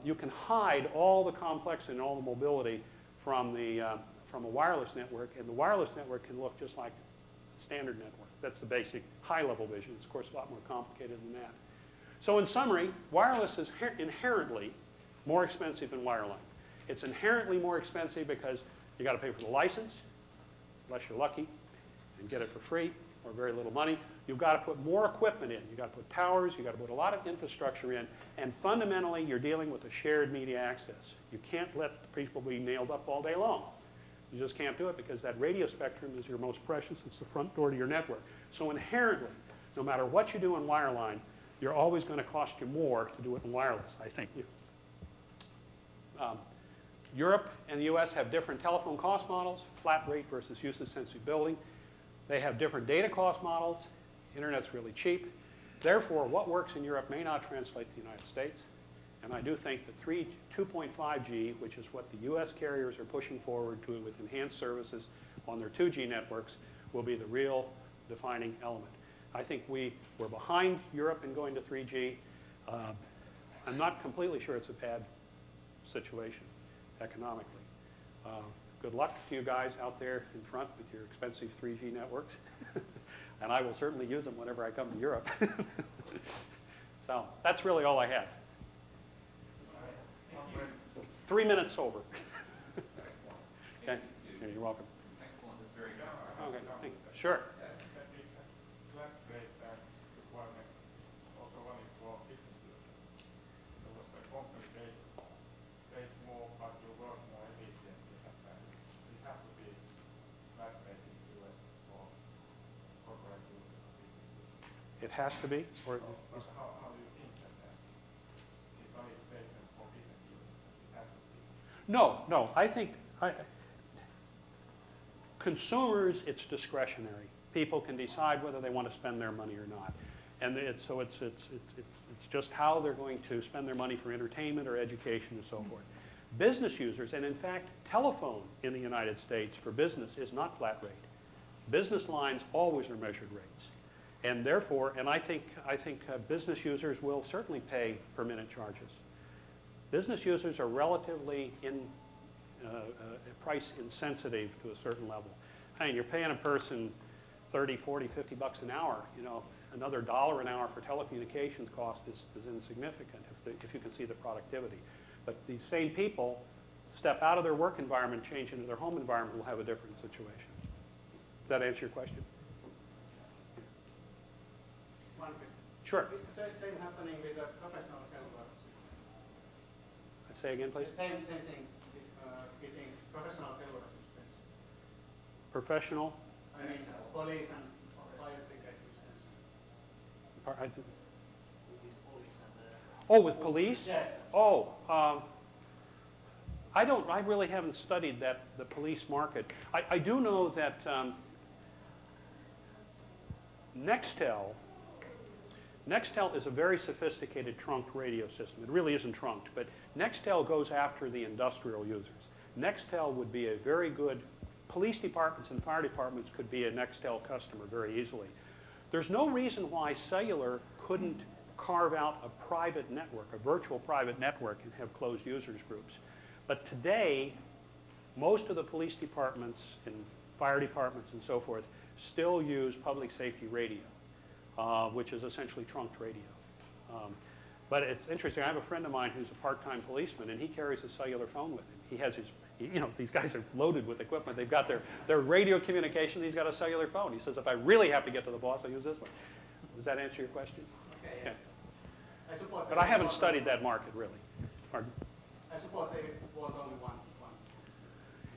you can hide all the complexity and all the mobility from a wireless network, and the wireless network can look just like a standard network. That's the basic high-level vision. It's, of course, a lot more complicated than that. So in summary, wireless is inherently more expensive than wireline. It's inherently more expensive because you got to pay for the license, unless you're lucky and get it for free or very little money. You've got to put more equipment in. You've got to put towers. You've got to put a lot of infrastructure in. And fundamentally, you're dealing with a shared media access. You can't let people be nailed up all day long. You just can't do it because that radio spectrum is your most precious. It's the front door to your network. So inherently, no matter what you do in wireline, you're always going to cost you more to do it in wireless, I think. Europe and the US have different telephone cost models, flat rate versus usage-sensitive billing. They have different data cost models. Internet's really cheap. Therefore, what works in Europe may not translate to the United States. And I do think that 2.5G, which is what the US carriers are pushing forward to with enhanced services on their 2G networks, will be the real defining element. I think we're behind Europe in going to 3G. I'm not completely sure it's a bad situation economically. Good luck to you guys out there in front with your expensive 3G networks. And I will certainly use them whenever I come to Europe. So that's really all I have. 3 minutes over. Okay, yeah, you're welcome. Excellent. That's very good. Okay, thank you. Sure. It has to be? Or is, How do you think that if I expect them for business use, it has to be? no. I think consumers, it's discretionary. People can decide whether they want to spend their money or not. And it's just how they're going to spend their money for entertainment or education and so forth. Business users, and in fact, telephone in the United States for business is not flat rate. Business lines always are measured rates. And therefore, and I think business users will certainly pay per minute charges. Business users are relatively price insensitive to a certain level. I mean, you're paying a person 30, 40, 50 bucks an hour. You know, another $1 an hour for telecommunications cost is insignificant if you can see the productivity. But these same people step out of their work environment, change into their home environment, will have a different situation. Does that answer your question? One question. Sure. Is the same happening with the professional cellular systems? Say again, please. Same thing between professional cellular systems. Professional? I mean, police and fire brigade systems. Oh, with police? Yes. Oh, I really haven't studied the police market. I do know that Nextel is a very sophisticated trunked radio system. It really isn't trunked, but Nextel goes after the industrial users. Nextel would be a very good, police departments and fire departments could be a Nextel customer very easily. There's no reason why cellular couldn't carve out a private network, a virtual private network, and have closed users groups. But today, most of the police departments and fire departments and so forth still use public safety radio. Which is essentially trunked radio. But it's interesting. I have a friend of mine who's a part-time policeman, and he carries a cellular phone with him. He has his, these guys are loaded with equipment. They've got their radio communication. He's got a cellular phone. He says, if I really have to get to the boss, I use this one. Does that answer your question? Okay. Yeah. I suppose. But I haven't studied that market really. Pardon? I suppose they want only one.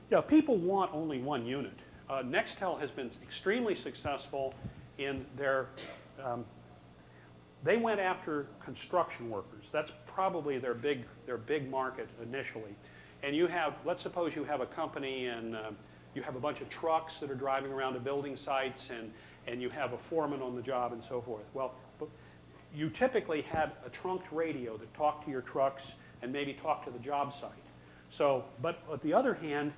Yeah, people want only one unit. Nextel has been extremely successful in their. They went after construction workers. That's probably their big market initially. And you have, let's suppose you have a company and you have a bunch of trucks that are driving around to building sites and you have a foreman on the job and so forth. Well, you typically had a trunked radio that talked to your trucks and maybe talked to the job site. So, but on the other hand,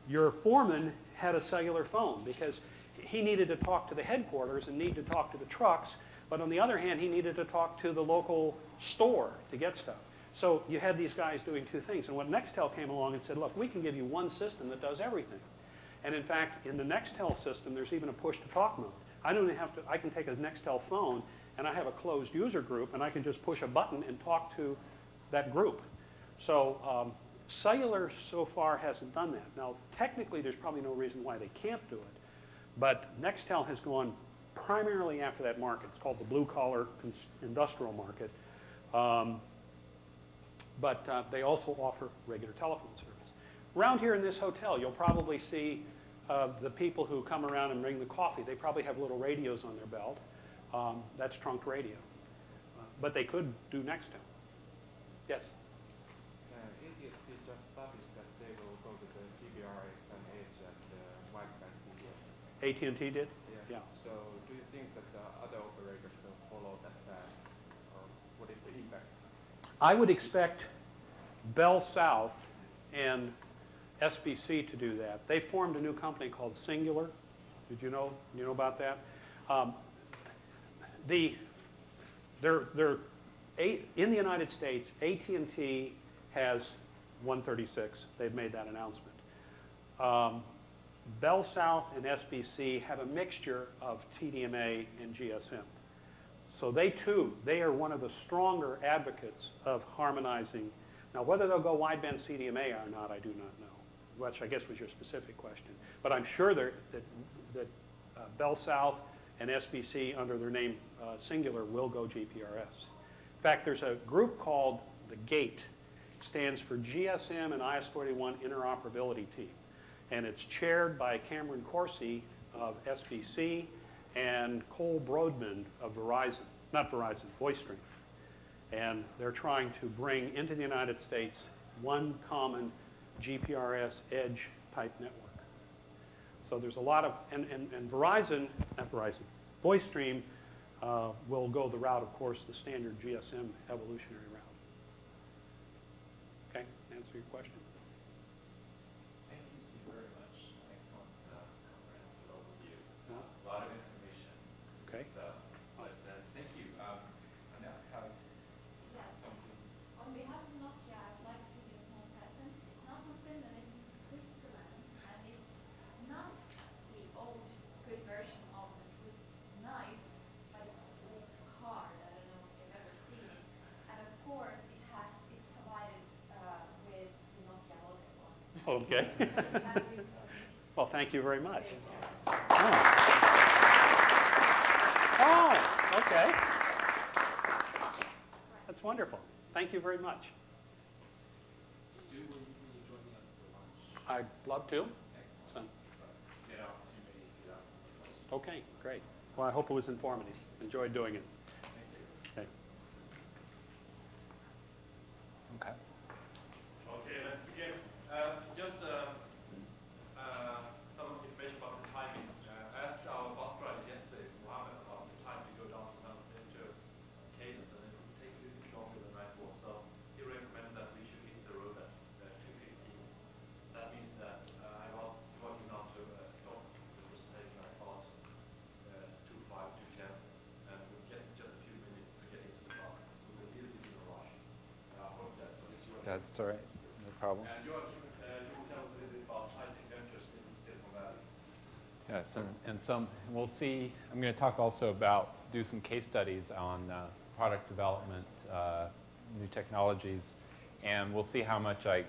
your foreman had a cellular phone because he needed to talk to the headquarters and needed to talk to the trucks, but on the other hand, he needed to talk to the local store to get stuff. So you had these guys doing two things. And when Nextel came along and said, look, we can give you one system that does everything. And in fact, in the Nextel system, there's even a push-to-talk mode. I can take a Nextel phone and I have a closed user group and I can just push a button and talk to that group. So cellular so far hasn't done that. Now, technically, there's probably no reason why they can't do it. But Nextel has gone primarily after that market. It's called the blue-collar industrial market. But they also offer regular telephone service. Around here in this hotel, you'll probably see the people who come around and bring the coffee. They probably have little radios on their belt. That's trunked radio. But they could do Nextel. Yes? AT&T just published that they will go to the GBRS and Edge at the wideband CDMA. AT&T did? Yeah. So do you think that the other operators will follow that path, or what is the impact? I would expect Bell South and SBC to do that. They formed a new company called Singular. Did you know about that? In the United States, AT&T has 136. They've made that announcement. Bell South and SBC have a mixture of TDMA and GSM. So they are one of the stronger advocates of harmonizing. Now, whether they'll go wideband CDMA or not, I do not know, which I guess was your specific question. But I'm sure that Bell South and SBC, under their name Singular, will go GPRS. In fact, there's a group called the GATE. Stands for GSM and IS-41 Interoperability Team. And it's chaired by Cameron Corsi of SBC and Cole Brodman of Verizon. Not Verizon, VoiceStream. And they're trying to bring into the United States one common GPRS edge type network. So there's a lot of, and VoiceStream will go the route, of course, the standard GSM evolutionary route. Okay, answer your question? Thank you, Steve, very much. Excellent, comprehensive overview. Yeah. A lot of information. Okay. But thank you. Annette has Yes. something. On behalf of Nokia, I'd like to give you a small present. It's not from Finland, it's from Switzerland, and it's not the old good version of the Swiss knife, but it's a Swiss card. I don't know if you've ever seen it. And of course, it's provided with the Nokia logo on it. Okay. That is Well, thank you very much. very well. Oh, okay. That's wonderful. Thank you very much. Stu, will you be joining us for lunch? I'd love to. Excellent. Get out, you may get out. Okay, great. Well, I hope it was informative. Enjoyed doing it. Thank you. Okay. Okay. Okay, let's begin. Just some information about the timing. I asked our bus driver yesterday, Mohammed, about the time to go down to San Jose to Cadence, and it would take a little bit longer than I thought. So he recommended that we should hit the road at 2:15. That means that I asked Joaquin not to stop the presentation. I thought 2:05, 2:10, and we'll get just a few minutes to get into the bus. So we're a little bit in a rush. I apologize for this. That's all right, no problem. And Joaquin, you will tell us a little bit about high-tech ventures in Silicon Valley. Yes, and we'll see, I'm going to talk also about, do some case studies on product development, new technologies, and we'll see how much I